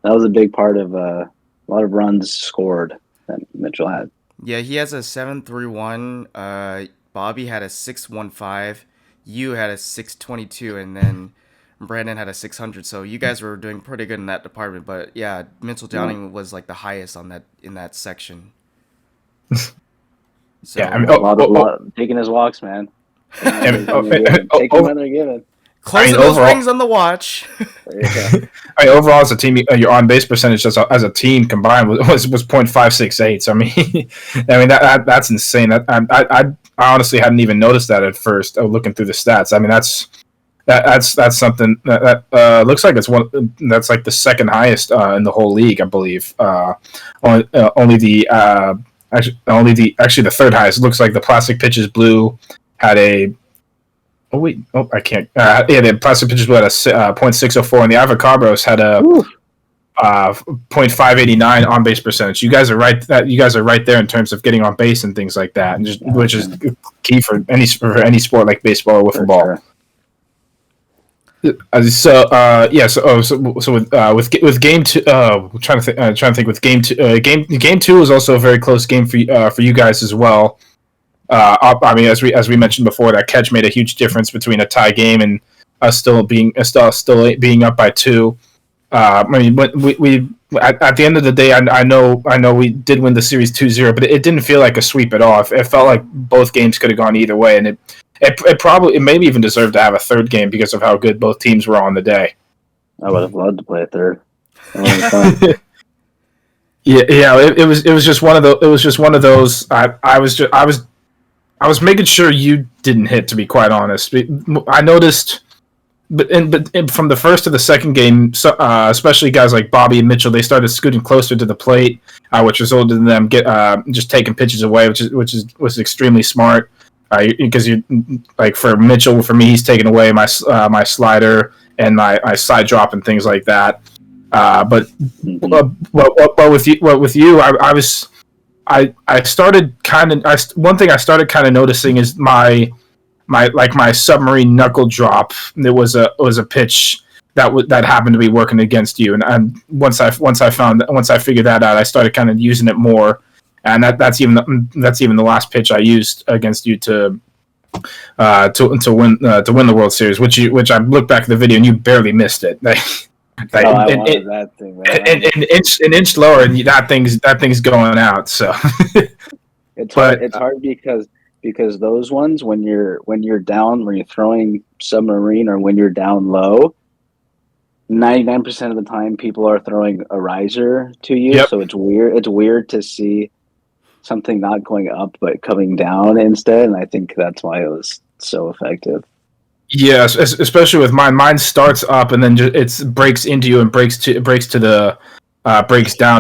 a big part of a lot of runs scored that Mitchell had. Yeah, he has a 7.31. Bobby had a 6.15. You had a 6.22, and then Brandon had a 600. So you guys were doing pretty good in that department. But yeah, Mitchell Downing was like the highest in that section. So, yeah, I mean, a lot taking his walks, man. Taking when they're given. Closing those rings on the watch. Overall, as a team, your on base percentage as a team combined was .568. So I mean, that's insane. I honestly hadn't even noticed that at first. Looking through the stats, I mean that's something that looks like that's like the second highest in the whole league, I believe. Only the third highest. It looks like the Plastic Pitches Blue had a. I can't. The Plastic Pitches Blue had a .604, and the Avocabros had a .589 on base percentage. You guys are right. You guys are right there in terms of getting on base and things like that, and which is key for any sport like baseball or wiffle ball. Sure. With game 2, trying to think with game 2. Game 2 was also a very close game for you guys as well. I mean, as we mentioned before, that catch made a huge difference between a tie game and us still being up by 2. I mean, but we at the end of the day, I know we did win the series 2-0, but it didn't feel like a sweep at all. It felt like both games could have gone either way, and it maybe even deserved to have a third game because of how good both teams were on the day. I would have loved to play a third. It was just one of those. It was just one of those. I was making sure you didn't hit, to be quite honest. I noticed, but from the first to the second game, especially guys like Bobby and Mitchell, they started scooting closer to the plate, which resulted in them just taking pitches away, which was extremely smart. Because you like for Mitchell, for me, he's taken away my slider and my side drop and things like that. But with you, I started kind of one thing I started kind of noticing is my submarine knuckle drop. There was a pitch that happened to be working against you. And once I figured that out, I started kind of using it more. And that's even the last pitch I used against you to win the World Series, which I looked back at the video and you barely missed it. I wanted that thing, man. An inch lower, and that thing's going out. So it's hard because those ones when you're down, when you're throwing submarine, or when you're down low, 99% of the time people are throwing a riser to you. Yep. So it's weird to see something not going up but coming down instead, and I think that's why it was so effective. Yes, especially with mine. Mine starts up and then it breaks into you and breaks down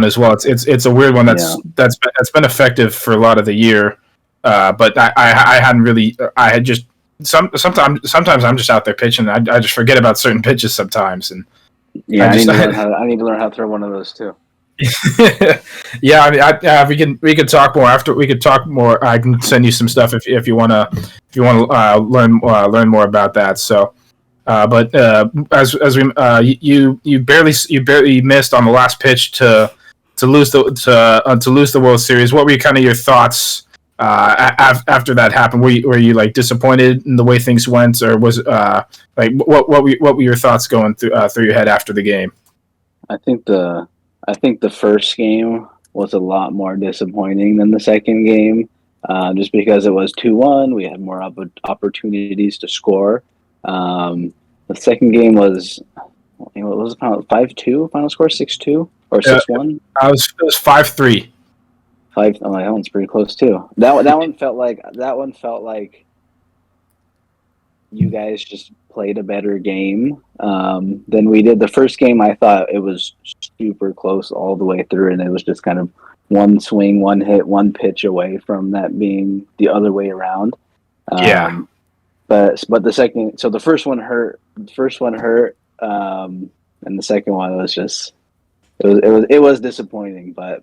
as well. It's a weird one that's been effective for a lot of the year, but I hadn't really. I had just sometimes I'm just out there pitching. I just forget about certain pitches sometimes, and I need to learn how to throw one of those too. Yeah, I mean, we can talk more after. We could talk more. I can send you some stuff if you want to learn more about that. So, but as we you barely missed on the last pitch to lose the World Series. What were kind of your thoughts after that happened? Were you like disappointed in the way things went, or was like what were your thoughts going through your head after the game? I think the first game was a lot more disappointing than the second game, just because it was 2-1. We had more opportunities to score. The second game was, what was it, 5-2 final score, 6-2 or 6-1? It was 5-3. Oh, that one's pretty close too. That one felt like you guys just played a better game than we did. The first game, I thought it was super close all the way through, and it was just kind of one swing, one hit, one pitch away from that being the other way around. But the second, so the first one hurt. And the second one was just it was disappointing. But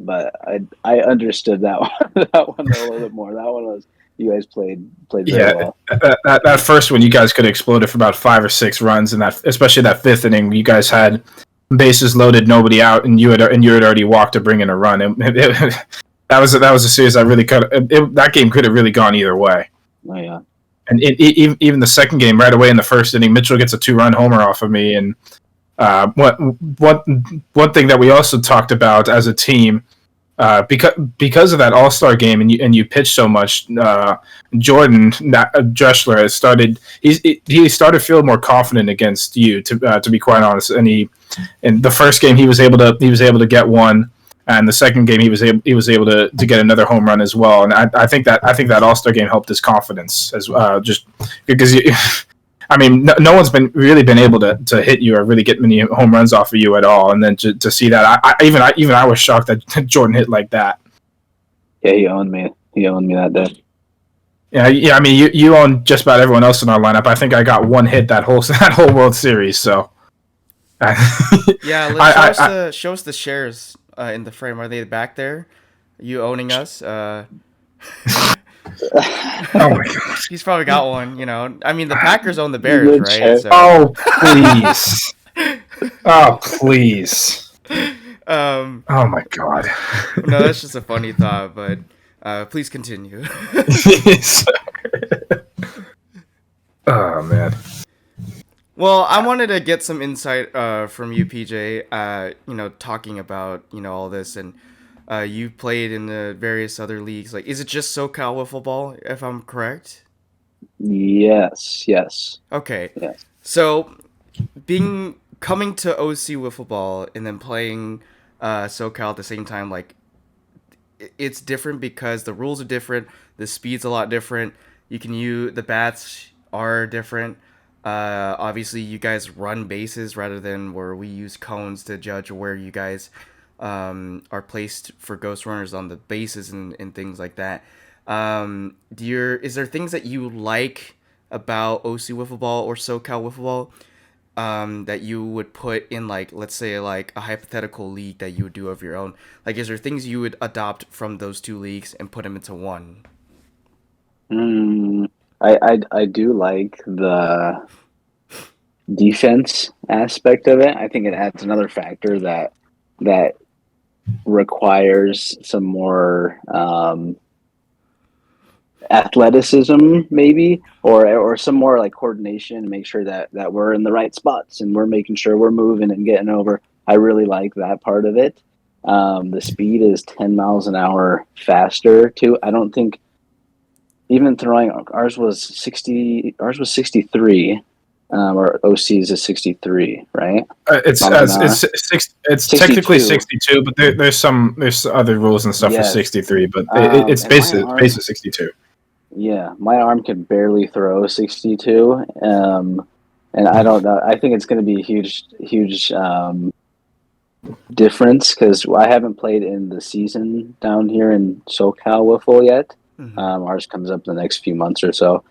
I understood that one a little bit more. That one was. You guys played very well. That first one, you guys could have exploded for about 5 or 6 runs, and especially that 5th inning, you guys had bases loaded, nobody out, and you had already walked to bring in a run. That was a series that really that game could have really gone either way. Oh yeah. And even the second game, right away in the first inning, Mitchell gets a 2-run homer off of me, and one thing that we also talked about as a team. Because of that All-Star game and you pitched so much, Jordan Dreschler started feeling more confident against you, to be quite honest. And in the first game he was able to get one, and the second game he was able to get another home run as well. And I think that All-Star game helped his confidence as just because I mean, no one's really been able to hit you or really get many home runs off of you at all, and then to see that, I was shocked that Jordan hit like that. Yeah, he owned me. He owned me that day. Yeah. I mean, you own just about everyone else in our lineup. I think I got one hit that whole World Series. So. Yeah, show us the shares in the frame. Are they back there? You owning us? Oh my god. He's probably got one, you know. I mean, the Packers own the Bears, right? So. Oh please. Oh please. Oh my god. No, that's just a funny thought, but please continue. Oh man. Well, I wanted to get some insight from you, PJ. Talking about all this, and you played in the various other leagues. Like, is it just SoCal wiffleball, if I'm correct? Yes. Okay. Yes. So, coming to OC wiffleball and then playing SoCal at the same time, like, it's different because the rules are different. The speed's a lot different. The bats are different. Obviously, you guys run bases rather than where we use cones to judge where you guys are placed for ghost runners on the bases and things like that. Is there things that you like about OC wiffleball or SoCal wiffleball that you would put in, like, let's say, like a hypothetical league that you would do of your own? Like, is there things you would adopt from those two leagues and put them into one? I do like defense aspect of it. I think it adds another factor that requires some more athleticism, maybe, or some more like coordination to make sure that we're in the right spots and we're making sure we're moving and getting over. I really like that part of it. The speed is 10 miles an hour faster too. I don't think even throwing ours was 63. Or OC's is 63, right? It's technically 62, but there's other rules and stuff for 63, but it's basically 62. Yeah, my arm can barely throw 62, and I don't know. I think it's going to be a huge difference because I haven't played in the season down here in SoCal Wiffle yet. Mhm. Ours comes up in the next few months or so.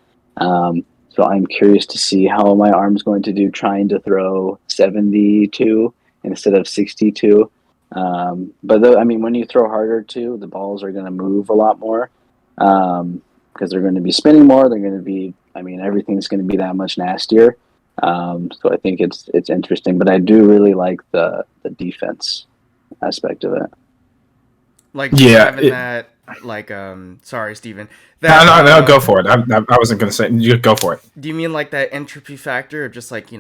So I'm curious to see how my arm's going to do trying to throw 72 instead of 62. But when you throw harder too, the balls are going to move a lot more because they're going to be spinning more. They're going to be, everything's going to be that much nastier. So I think it's interesting, but I do really like the defense aspect of it. Like sorry, Steven. No, go for it. I wasn't going to say, you go for it. Do you mean like that entropy factor of just like,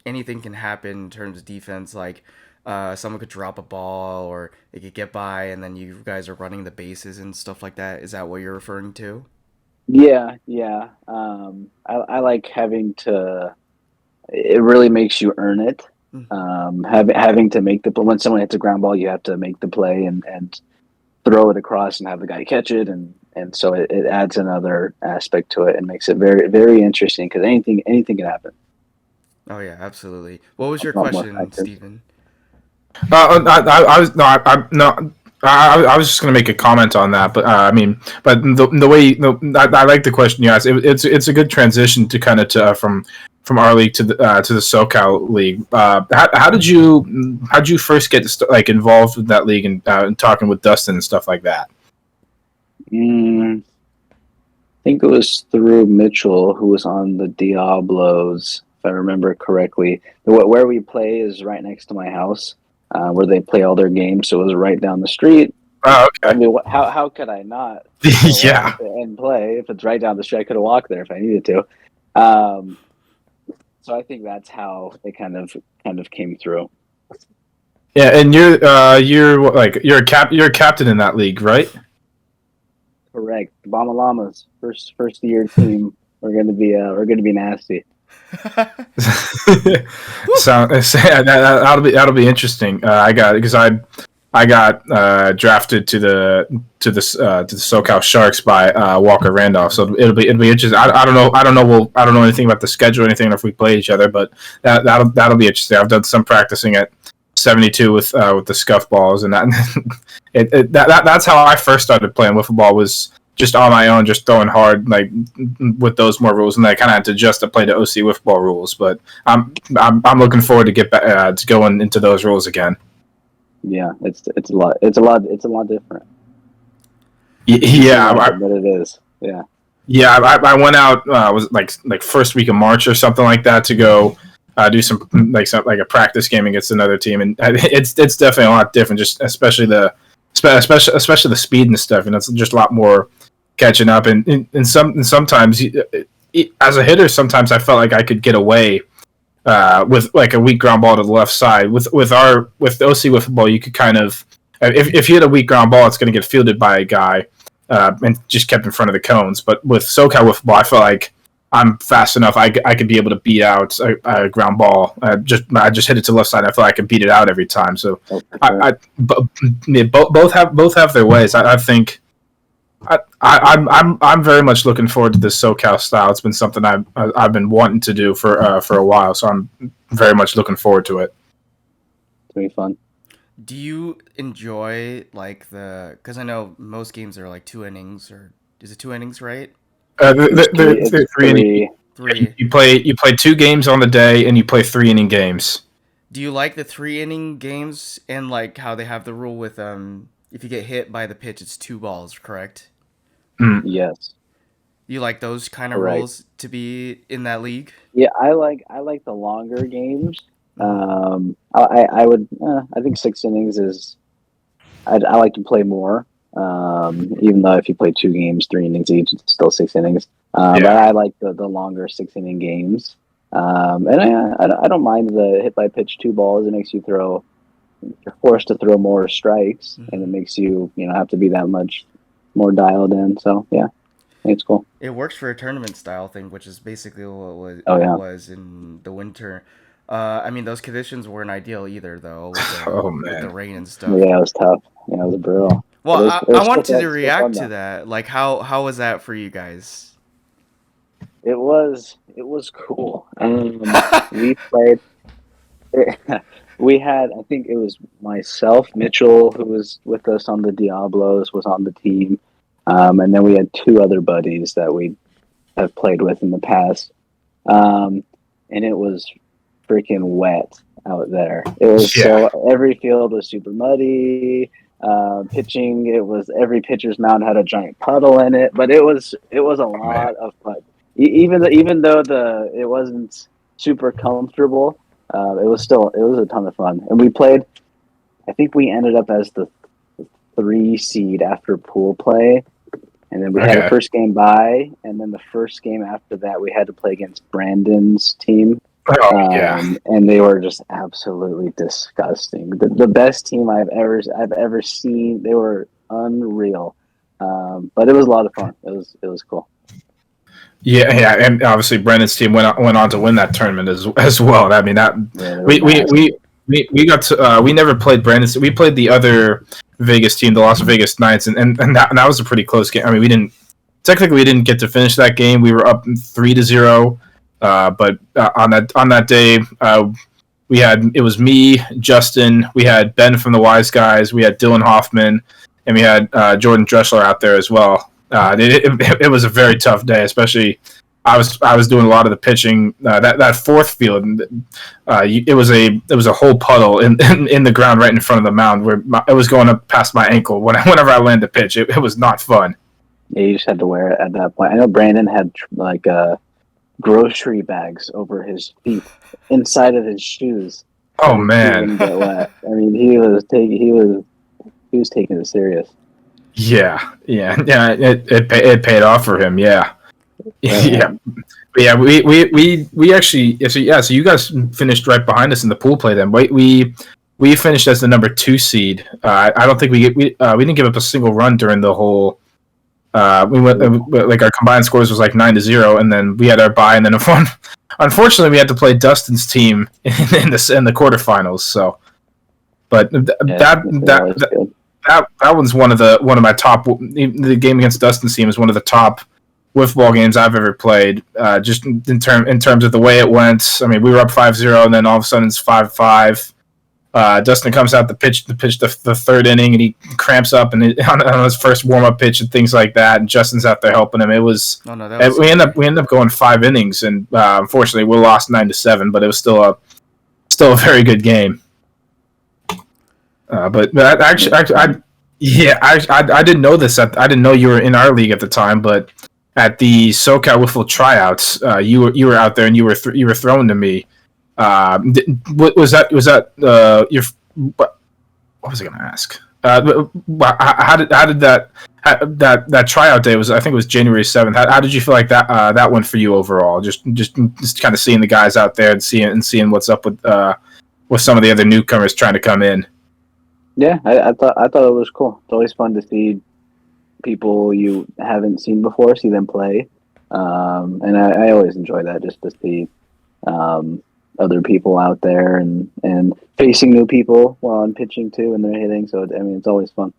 anything can happen in terms of defense? Like someone could drop a ball or it could get by and then you guys are running the bases and stuff like that. Is that what you're referring to? Yeah. I like having to, it really makes you earn it. Having to make when someone hits a ground ball, you have to make the play and throw it across and have the guy catch it, and so it adds another aspect to it and makes it very, very interesting because anything can happen. Oh yeah, absolutely. What was your question, Steven? I was just going to make a comment on that, but but the way I like the question you asked. It's a good transition to kind of from our league to the SoCal league. How did you first get involved with that league and talking with Dustin and stuff like that? I think it was through Mitchell, who was on the Diablos, if I remember correctly. Where we play is right next to my house, where they play all their games. So it was right down the street. Oh, okay. How could I not? Yeah. And play if it's right down the street? I could have walked there if I needed to. So I think that's how it kind of came through. Yeah, and you're a captain in that league, right? Correct. Bama Llamas, first year team. We're gonna be nasty. That'll be interesting. I got drafted to the SoCal Sharks by Walker Randolph, so it'll be interesting. I don't know anything about the schedule or anything, or if we play each other, but that'll be interesting. I've done some practicing at 72 with the scuff balls, and that's how I first started playing wiffle ball, was just on my own, just throwing hard, like with those more rules, and I kind of had to adjust to play the OC wiffle ball rules. But I'm looking forward to get back to going into those rules again. Yeah, it's a lot different. Yeah, but it is. Yeah. Yeah, I went out was like first week of March or something like that to go do some a practice game against another team, and it's definitely a lot different, just especially the speed and stuff, and it's just a lot more catching up, and sometimes as a hitter, sometimes I felt like I could get away with like a weak ground ball to the left side. With the OC wiffle ball, you could kind of, if you hit a weak ground ball, it's going to get fielded by a guy and just kept in front of the cones. But with SoCal wiffle ball, I felt like I'm fast enough. I could be able to beat out a ground ball. I just hit it to the left side. I feel like I can beat it out every time. So both have their ways. I think I'm very much looking forward to this SoCal style. It's been something I've been wanting to do for a while. So I'm very much looking forward to it. It's gonna be fun. Do you enjoy because I know most games are like 2 innings, or is it 2 innings, right? They're three. You play 2 games on the day, and you play 3-inning games. Do you like the 3-inning games, and like how they have the rule with if you get hit by the pitch, it's 2 balls, correct? Yes. You like those kind of Correct. rules to be in that league? Yeah, I like the longer games. I think 6 innings is. I like to play more. Even though if you play 2 games, 3 innings each, it's still 6 innings. But Yeah. I like the longer 6 inning games. And I don't mind the hit by pitch 2 balls. It makes you throw. You're forced to throw more strikes, and it makes you have to be that much more dialed in. So yeah, I think it's cool. It works for a tournament style thing, which is basically Oh what it yeah, was in the winter. I mean, those conditions weren't ideal either, though, Oh with the man. rain and stuff. yeah, it was tough. Yeah, it was brutal. But Well, it I was wanted to still fun react to though. that. Like, how was that for you guys? It was cool. We played. We had, I think it was myself, Mitchell, who was with us on the Diablos, was on the team, and then we had 2 other buddies that we have played with in the past, and it was freaking wet out there. It was Yeah. so every field was super muddy. Pitching, it was every pitcher's mound had a giant puddle in it, but it was a Oh man. lot of fun. Even though it wasn't super comfortable, it was a ton of fun. And we played. I think we ended up as the 3 seed after pool play, and then we had a Okay. first game bye, and then the first game after that we had to play against Brandon's team, Oh yeah. and they were just absolutely disgusting. The best team I've ever seen. They were unreal, but it was a lot of fun. It was cool. Yeah, yeah, and obviously Brennan's team went on to win that tournament as well. I mean that Yeah, they were we we nasty. we we got to we never played Brandon's. We played the other Vegas team, the Las Vegas Knights, and that was a pretty close game. I mean, we didn't get to finish that game. We were up 3-0, but on that day, it was me, Justin, we had Ben from the Wise Guys, we had Dylan Hoffman, and we had Jordan Dressler out there as well. It was a very tough day, especially I was doing a lot of the pitching. That fourth field, it was a whole puddle in the ground right in front of the mound where it was going up past my ankle whenever I landed the pitch. It was not fun. Yeah, you just had to wear it at that point. I know Brandon had like grocery bags over his feet, inside of his shoes, so Oh his feet man, wouldn't get wet. I mean, he was taking it serious. yeah. It paid off for him. Yeah, Oh yeah. yeah, But yeah, we actually so you guys finished right behind us in the pool play. Then we finished as the number 2 seed. I don't think we didn't give up a single run during the whole. We went like our combined scores was like 9-0, and then we had our bye, and then unfortunately we had to play Dustin's team in the quarterfinals. So, but yeah, that was good. that one's one of my top. The game against Dustin's team is one of the top wiffball games I've ever played. Just in terms of the way it went. I mean, we were up 5-0, and then all of a sudden it's 5-5. Dustin comes out to pitch the third inning, and he cramps up and on his first warm up pitch and things like that. And Justin's out there helping him. It was Oh no, that was we ended up going 5 innings, and unfortunately we lost 9-7. But it was still a very good game. But I didn't know this. I didn't know you were in our league at the time, but at the SoCal Wiffle tryouts, you were out there and you were throwing to me. What was that? Was that your? What was I going to ask? How did that tryout day was? I think it was January 7th. How did you feel like that went for you overall? Just kind of seeing the guys out there and seeing what's up with some of the other newcomers trying to come in. Yeah, I thought it was cool. It's always fun to see people you haven't seen before, see them play, and I always enjoy that, just to see other people out there and facing new people while I'm pitching too, and they're hitting. So I mean, it's always fun.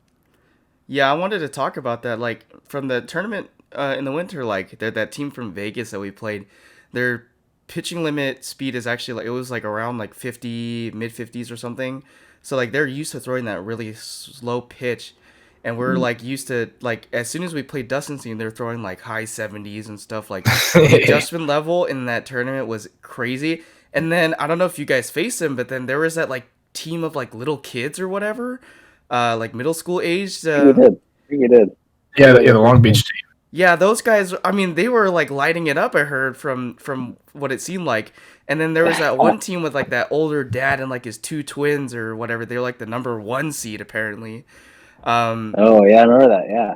Yeah, I wanted to talk about that. Like from the tournament in the winter, like that team from Vegas that we played, their pitching limit speed is actually like it was like around like 50, mid 50s or something. So like they're used to throwing that really slow pitch, and we're like used to like as soon as we played Dustin's team, they're throwing like high 70s and stuff. Like the adjustment level in that tournament was crazy. And then I don't know if you guys faced them, but then there was that like team of like little kids or whatever, like middle school aged. I think we did. Yeah, the Long Beach team. Yeah, those guys. I mean, they were like lighting it up. I heard from what it seemed like. And then there was that one team with like that older dad and like his two twins or whatever. They're like the number one seed apparently. Um, Oh yeah, I remember that. Yeah.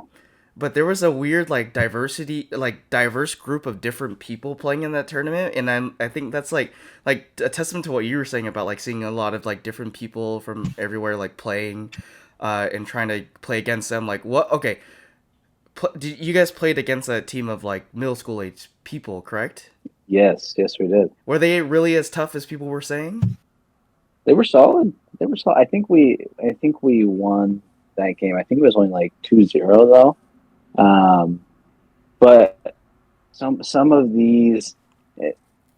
but there was a weird like diversity, like diverse group of different people playing in that tournament, and I think that's like a testament to what you were saying about like seeing a lot of like different people from everywhere like playing, and trying to play against them. Like what? Okay, you guys played against a team of like middle school age people, correct? Yes, yes, we did. Were they really as tough as people were saying? They were solid. They were solid. I think we won that game. I think it was only like 2-0 though. But some of these,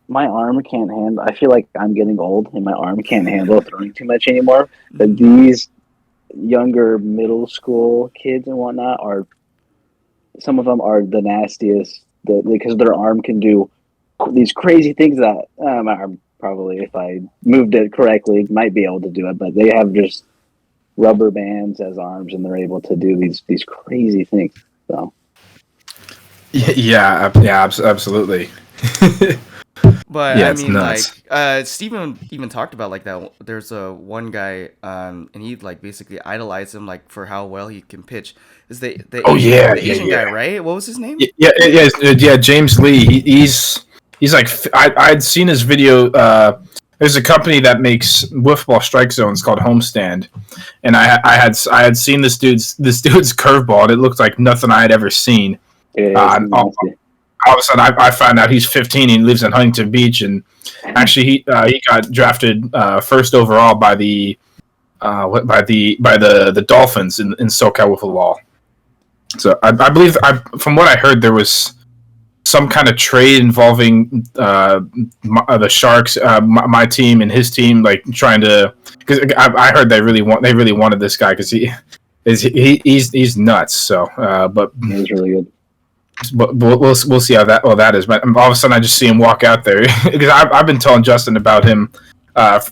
my arm can't handle. I feel like I'm getting old, and my arm can't handle throwing too much anymore. But these younger middle school kids and whatnot are, some of them are the nastiest. Because their arm can do these crazy things that my arm probably, if I moved it correctly, might be able to do it. But they have just rubber bands as arms, and they're able to do these crazy things. So. Yeah, absolutely. But Yeah, I it's mean, nuts. like, Steven even talked about like that. There's a one guy, and he like basically idolized him like for how well he can pitch. Is Oh yeah, the yeah, Asian yeah. guy, right? What was his name? Yeah. James Lee. He's like I'd seen his video. There's a company that makes wiffball strike zones called Homestand, and I had seen this dude's curveball, and it looked like nothing I had ever seen. It is All nasty. of a sudden, I found out he's 15 and he lives in Huntington Beach, and actually he got drafted first overall by the Dolphins in SoCal wiffle. So I believe from what I heard there was some kind of trade involving the Sharks, my team and his team, like trying to, because I heard they really wanted this guy because he's nuts. So but It was really good. we'll see how that is. But all of a sudden I just see him walk out there because I've been telling Justin about him.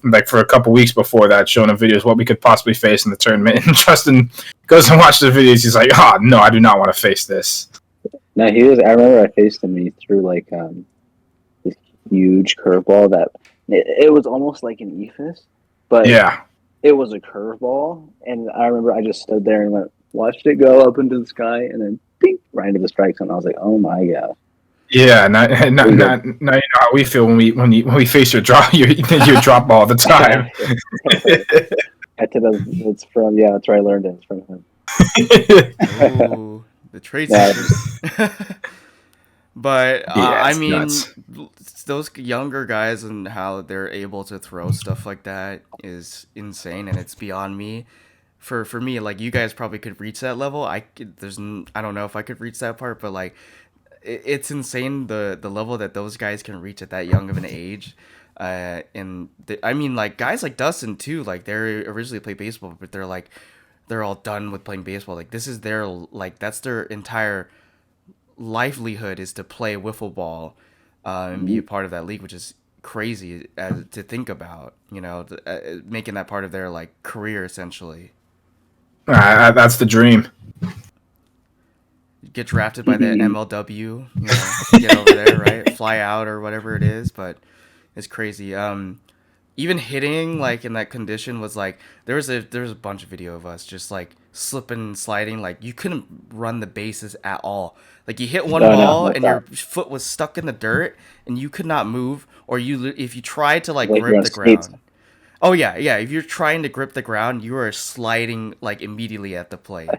Like for a couple weeks before that, showing him videos what we could possibly face in the tournament, and Justin goes and watches the videos. He's like, "Oh no, I do not want to face this." No, he was. I remember I faced him. He threw like this huge curveball that it was almost like an ephus, but Yeah, it was a curveball. And I remember I just stood there and watched it go up into the sky, and then bing, right into the strike zone. I was like, "Oh my god!" yeah. Now you know how we feel when we face your drop your drop ball all the time. It's from that's where I learned it. It's from him. Ooh, the trade Yeah. secrets. But Yeah, I it's mean, nuts. those younger guys and how they're able to throw stuff like that is insane, and it's beyond me. For me, like you guys probably could reach that level. I don't know if I could reach that part, but like it's insane the level that those guys can reach at that young of an age. I mean, like guys like Dustin too. Like they originally played baseball, but they're all done with playing baseball. Like this is their like that's their entire livelihood is to play wiffle ball, and be a part of that league, which is crazy to think about. You know, making that part of their like career essentially. That's the dream. Get drafted by the MLW, you know, get over there, right? Fly out or whatever it is, but it's crazy. Even hitting like in that condition was like there was a bunch of video of us just like slipping and sliding, like you couldn't run the bases at all. Like you hit one ball and your foot was stuck in the dirt and you could not move, or if you tried to like Like grip you're on the skates. ground. Oh yeah. If you're trying to grip the ground, you are sliding like immediately at the plate.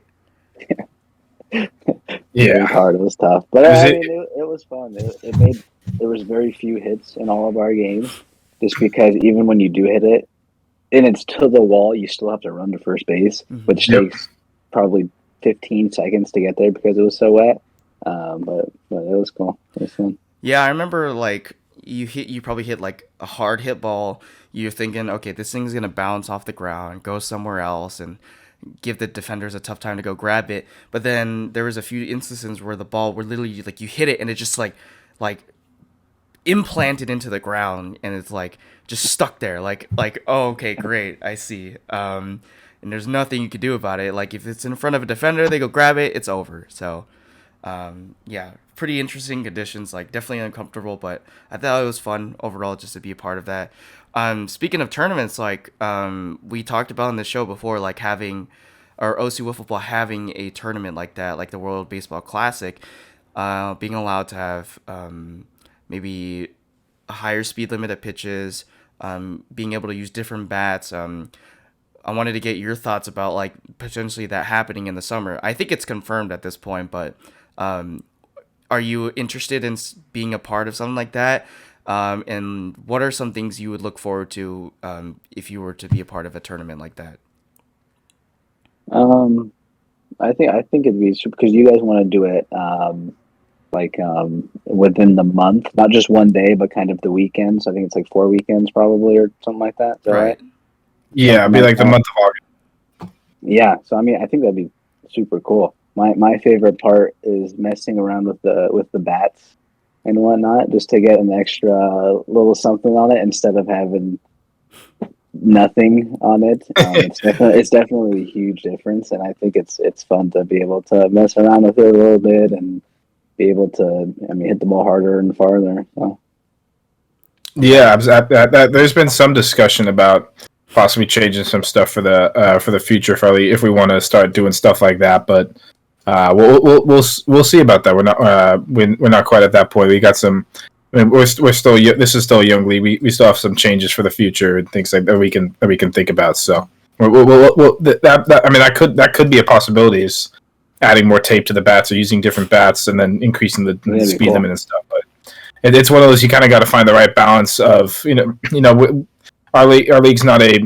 It was Yeah. hard. It was tough, but Was I it- mean, it was fun. It made there was very few hits in all of our games, just because even when you do hit it and it's to the wall, you still have to run to first base, which Yep. takes probably 15 seconds to get there because it was so wet. But it was cool. It was fun. Yeah, I remember like you probably hit like a hard hit ball. You're thinking, okay, this thing's gonna bounce off the ground, go somewhere else, and give the defenders a tough time to go grab it. But then there was a few instances where the ball were literally like you hit it and it just like implanted into the ground and it's like just stuck there. Like oh okay great I see. And there's nothing you could do about it. Like if it's in front of a defender, they go grab it, it's over. So Yeah, pretty interesting conditions. Like definitely uncomfortable, but I thought it was fun overall just to be a part of that. Speaking of tournaments, like we talked about in the show before, like having or OC Wiffle Ball having a tournament like that, like the World Baseball Classic, being allowed to have maybe a higher speed limit of pitches, being able to use different bats. I wanted to get your thoughts about like potentially that happening in the summer. I think it's confirmed at this point, but um, are you interested in being a part of something like that? And what are some things you would look forward to if you were to be a part of a tournament like that? Um, I think it'd be super because you guys want to do it within the month, not just one day, but kind of the weekends. I think it's like 4 weekends probably or something like that. Is that right? Right. Yeah, it'd Something be like like the that. month of August. Yeah. So I mean, I think that'd be super cool. My favorite part is messing around with the bats and whatnot, just to get an extra little something on it instead of having nothing on it. It's definitely a huge difference, and I think it's fun to be able to mess around with it a little bit and be able to, I mean, hit the ball harder and farther. So Yeah, there's been some discussion about possibly changing some stuff for the future if we want to start doing stuff like that. But we'll see about that. We're not quite at that point. We got some. I mean, we're still this is still a young league. We still have some changes for the future and things like that we can think about. So I mean that could be a possibility is adding more tape to the bats or using different bats and then increasing the that'd be speed cool. limit and stuff. But it's one of those you kind of got to find the right balance of our league's not a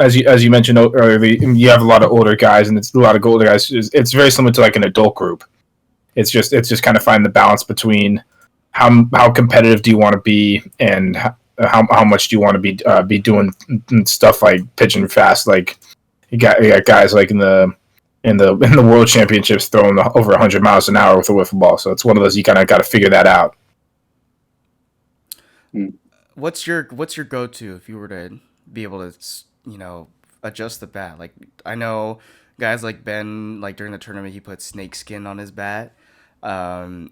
as you mentioned earlier. You have a lot of older guys and it's a lot of older guys. It's very similar to like an adult group. It's just kind of finding the balance between how competitive do you want to be and how much do you want to be doing stuff like pitching fast. Like you got guys like in the world championships throwing over 100 miles an hour with a wiffle ball. So it's one of those you kind of got to figure that out. Hmm. What's your go to if you were to be able to adjust the bat? Like I know guys like Ben, like during the tournament he put snake skin on his bat. Um,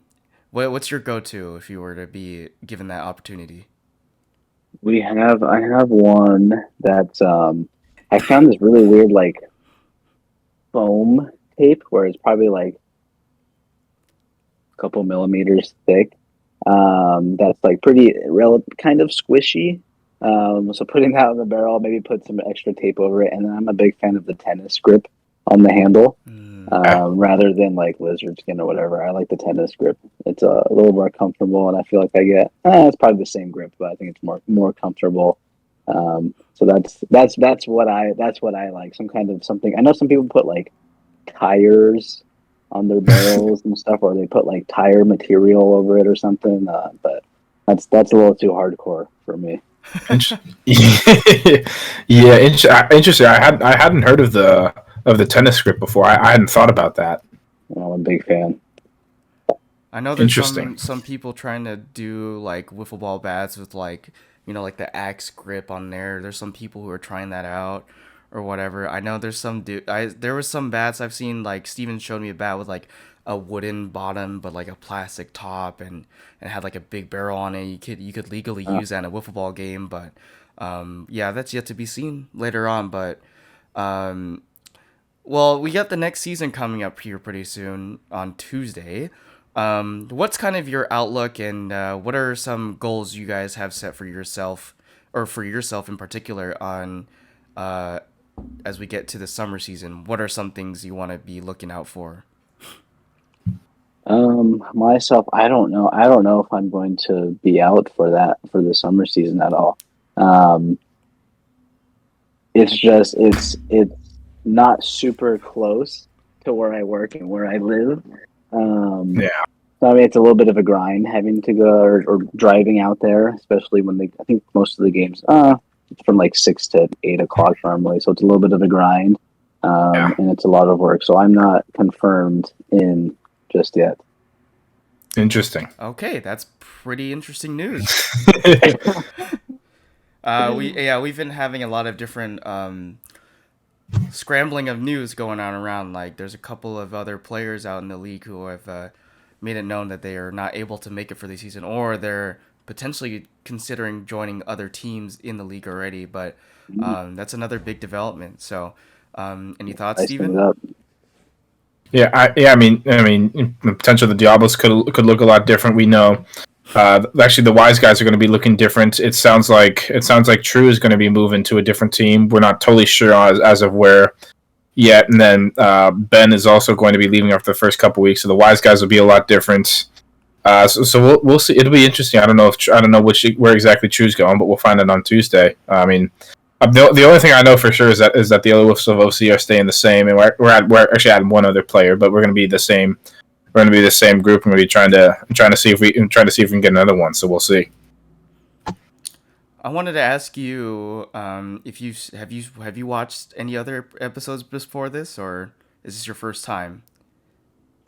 what's your go to if you were to be given that opportunity? I have one that I found this really weird like foam tape where it's probably like a couple millimeters thick. That's like kind of squishy. So putting that on the barrel, maybe put some extra tape over it, and then I'm a big fan of the tennis grip on the handle, Mm, rather than like lizard skin or whatever. I like the tennis grip. It's a little more comfortable, and I feel like I get it's probably the same grip, but I think it's more comfortable. So that's what I like. Some kind of something. I know some people put like tires on their barrels and stuff, or they put like tire material over it or something. But that's a little too hardcore for me. Yeah, interesting. I hadn't heard of the tennis script before. I hadn't thought about that. I'm a big fan. I know there's Interesting. some people trying to do like wiffle ball bats with like like the axe grip on there. There's some people who are trying that out or whatever. I know there's some there was some bats I've seen like Steven showed me a bat with like a wooden bottom but like a plastic top and it had like a big barrel on it. You could legally Uh, use that in a wiffle ball game, but yeah, that's yet to be seen later on. But um, well, we got the next season coming up here pretty soon on Tuesday. What's kind of your outlook and what are some goals you guys have set for yourself or for yourself in particular on uh, as we get to the summer season? What are some things you want to be looking out for? myself, I don't know. I don't know if I'm going to be out for that for the summer season at all. Um, it's not super close to where I work and where I live. Um, Yeah. so I mean, it's a little bit of a grind having to go or driving out there, especially when I think most of the games, it's from like 6 to 8 o'clock normally. So it's a little bit of a grind. Yeah. And it's a lot of work. So I'm not confirmed in just yet. Interesting. Okay, that's pretty interesting news. We've been having a lot of different scrambling of news going on around. Like, there's a couple of other players out in the league who have made it known that they are not able to make it for the season, or they're potentially considering joining other teams in the league already. But that's another big development. So, any thoughts, Icing it Steven? up. I mean, the potential of the Diablos could look a lot different. We know. Actually, the Wise guys are going to be looking different. It sounds like True is going to be moving to a different team. We're not totally sure as of where yet. And then Ben is also going to be leaving after the first couple weeks. So the Wise guys will be a lot different. So we'll see. It'll be interesting. I don't know where exactly True's going, but we'll find out on Tuesday. I mean, the only thing I know for sure is that the other Wolves of OC are staying the same, and we're actually adding one other player, but we're going to be the same. We're going to be the same group, and we're trying to see if we can get another one. So we'll see. I wanted to ask you if have you watched any other episodes before this, or is this your first time?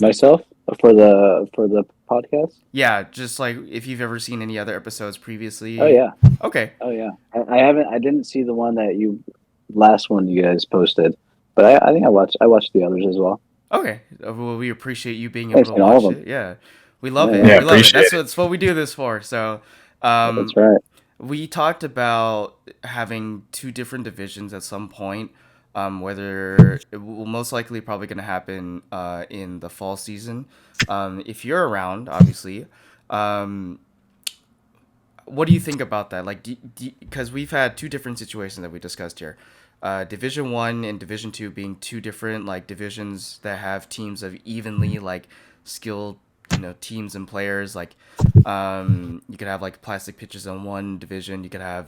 Myself for the podcast. Yeah, just like if you've ever seen any other episodes Oh previously. yeah, Okay, oh yeah. I haven't. I didn't see the one that last one you guys posted, but I think I watched the others as well. okay. Well, we appreciate you being able I've to seen all of watch them. it. Yeah, we love Yeah, it. yeah. Yeah, We love it. appreciate That's what we do this for. So, That's right. we talked about having two different divisions at some point. Whether it will most likely probably going to happen in the fall season. If you're around, obviously. Um, what do you think about that? Like, because we've had two different situations that we discussed here. Division One and Division Two being two different like divisions that have teams of evenly like skilled, teams and players. Like, you could have like plastic pitchers in one division. You could have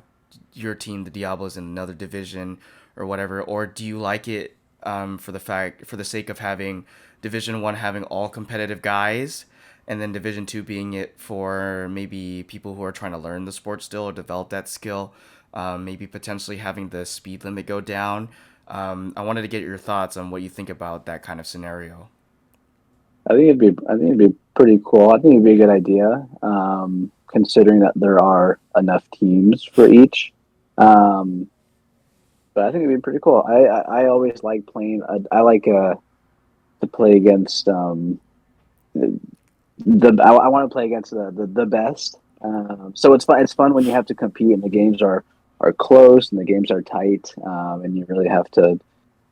your team, the Diablos, in another division or whatever. Or do you like it for the sake of having Division One having all competitive guys, and then Division Two being it for maybe people who are trying to learn the sport still or develop that skill, maybe potentially having the speed limit go down. I wanted to get your thoughts on what you think about that kind of scenario. I think it'd be pretty cool. I think it'd be a good idea, considering that there are enough teams for each. Um, but I think it'd be pretty cool. I always like playing. I like to play against I want to play against the best. So it's fun. It's fun when you have to compete and the games are close and the games are tight, and you really have to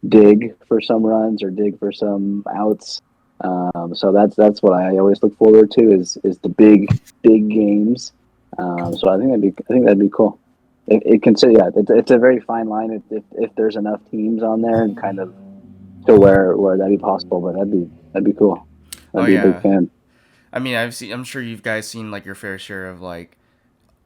dig for some runs or dig for some outs. So that's what I always look forward to is the big games. So I think that'd be cool. It consider yeah, it's a very fine line if there's enough teams on there and kind of to where that'd be possible. But that'd be cool. Oh I'd be a big yeah, fan. I mean, I'm sure you guys seen like your fair share of like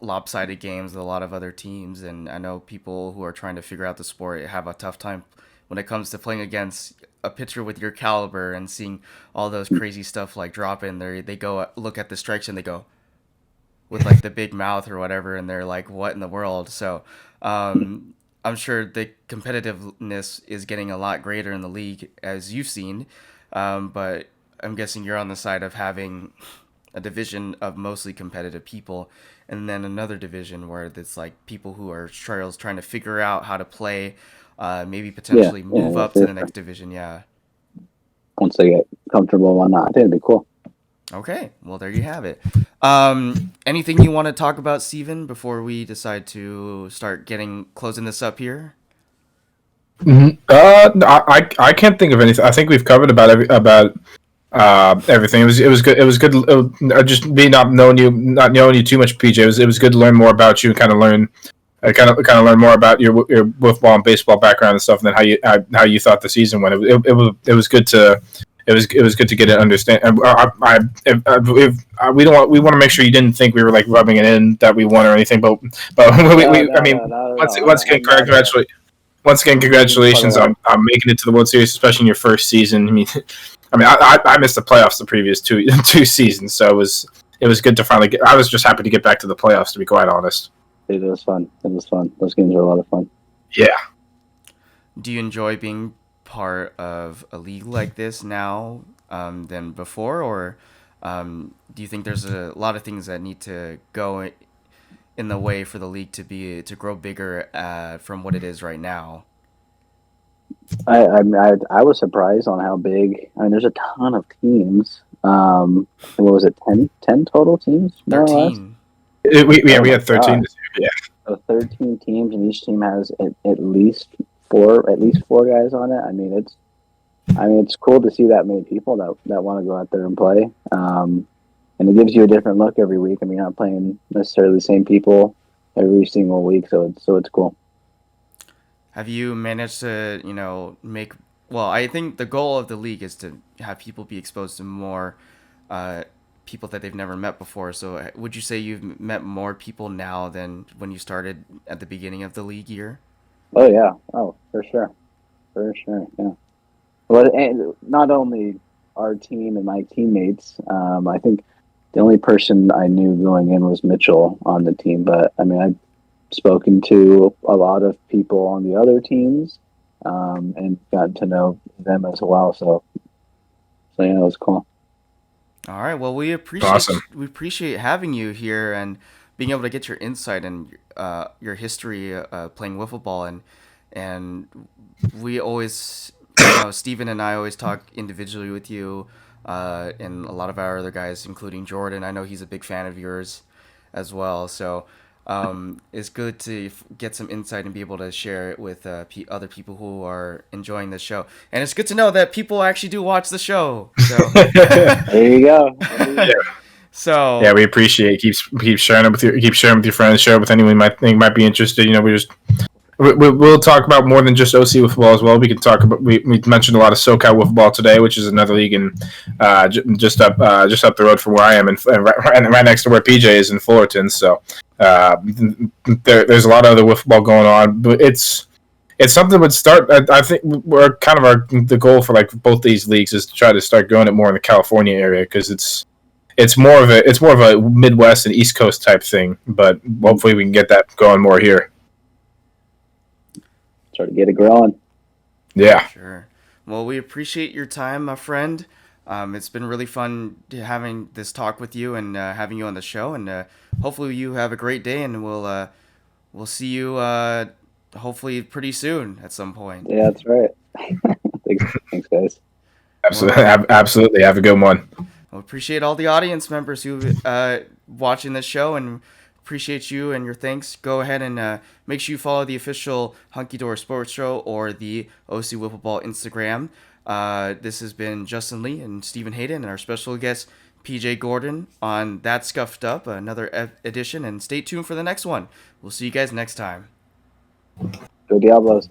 lopsided games with a lot of other teams, and I know people who are trying to figure out the sport have a tough time when it comes to playing against a pitcher with your caliber and seeing all those crazy stuff like drop in there. They go look at the strikes and they go with like the big mouth or whatever, and they're like, "What in the world?" So, I'm sure the competitiveness is getting a lot greater in the league as you've seen, but I'm guessing you're on the side of having a division of mostly competitive people, and then another division where it's like people who are trying to figure out how to play, maybe Yeah, potentially yeah, move yeah, up to for the sure. next division. Yeah. Once they get comfortable and whatnot, I think it'd be cool. Okay. Well, there you have it. Anything you want to talk about, Steven, before we decide to start closing this up here? No, I can't think of anything. I think we've covered about everything. It was good. It was good. Just me not knowing you too much, PJ. It was good to learn more about you and kind of learn. Kind of learn more about your wiffball and baseball background and stuff, and then how you thought the season went. It was good to it was good to get an understand. We don't want we want to make sure you didn't think we were like rubbing it in that we won or anything, but No, I no, mean no, not at once all. once again I'm not once again making fun congratulations of that. on making it to the World Series, especially in your first season. I missed the playoffs the previous two seasons, so it was good to finally get. I was just happy to get back to the playoffs, to be quite honest. It was fun. It was fun. Those games were a lot of fun. Yeah. Do you enjoy being part of a league like this now than before, or do you think there's a lot of things that need to go in the way for the league to grow bigger from what it is right now? I was surprised on how big. I mean, there's a ton of teams. What was it, 10 total teams, more or less? 13. We had 13 this year. So 13 teams, and each team has at least four guys on it. I mean, it's cool to see that many people that want to go out there and play. And it gives you a different look every week. I mean, you're not playing necessarily the same people every single week, so it's cool. Have you managed to, make... Well, I think the goal of the league is to have people be exposed to more people that they've never met before. So would you say you've met more people now than when you started at the beginning of the league year? Oh, yeah. Oh, for sure. For sure, yeah. Well, and not only our team and my teammates, I think the only person I knew going in was Mitchell on the team. But, I mean, I've spoken to a lot of people on the other teams and gotten to know them as well. So yeah, it was cool. All right. Well, we appreciate having you here and being able to get your insight and your history playing wiffle ball, and we always, Steven and I always talk individually with you, and a lot of our other guys, including Jordan. I know he's a big fan of yours as well. So it's good to get some insight and be able to share it with other people who are enjoying the show. And it's good to know that people actually do watch the show. So there you go. So yeah, we appreciate it. Keep sharing it with your friends. Share it with anyone you might think might be interested. We'll talk about more than just OC wiffle as well. We can talk about we mentioned a lot of SoCal wiffle today, which is another league in just up the road from where I am, and right next to where PJ is in Fullerton. So there's a lot of other wiffle going on, but it's something that start. I think we're kind of the goal for like both these leagues is to try to start growing it more in the California area because it's more of a Midwest and East Coast type thing. But hopefully we can get that going more here. Try to get it growing. Yeah. Sure. Well, we appreciate your time, my friend. It's been really fun having this talk with you and having you on the show. And hopefully you have a great day, and we'll see you hopefully pretty soon at some point. Yeah, that's right. Thanks, guys. Absolutely. Have a good one. I appreciate all the audience members who watching this show, and appreciate you and your thanks. Go ahead and make sure you follow the official Hunky Dory Sports Show or the OC Wiffle Ball Instagram. This has been Justin Lee and Stephen Hayden and our special guest PJ Gordon on That Scuffed Up, another edition, and stay tuned for the next one. We'll see you guys next time. Go Diablos.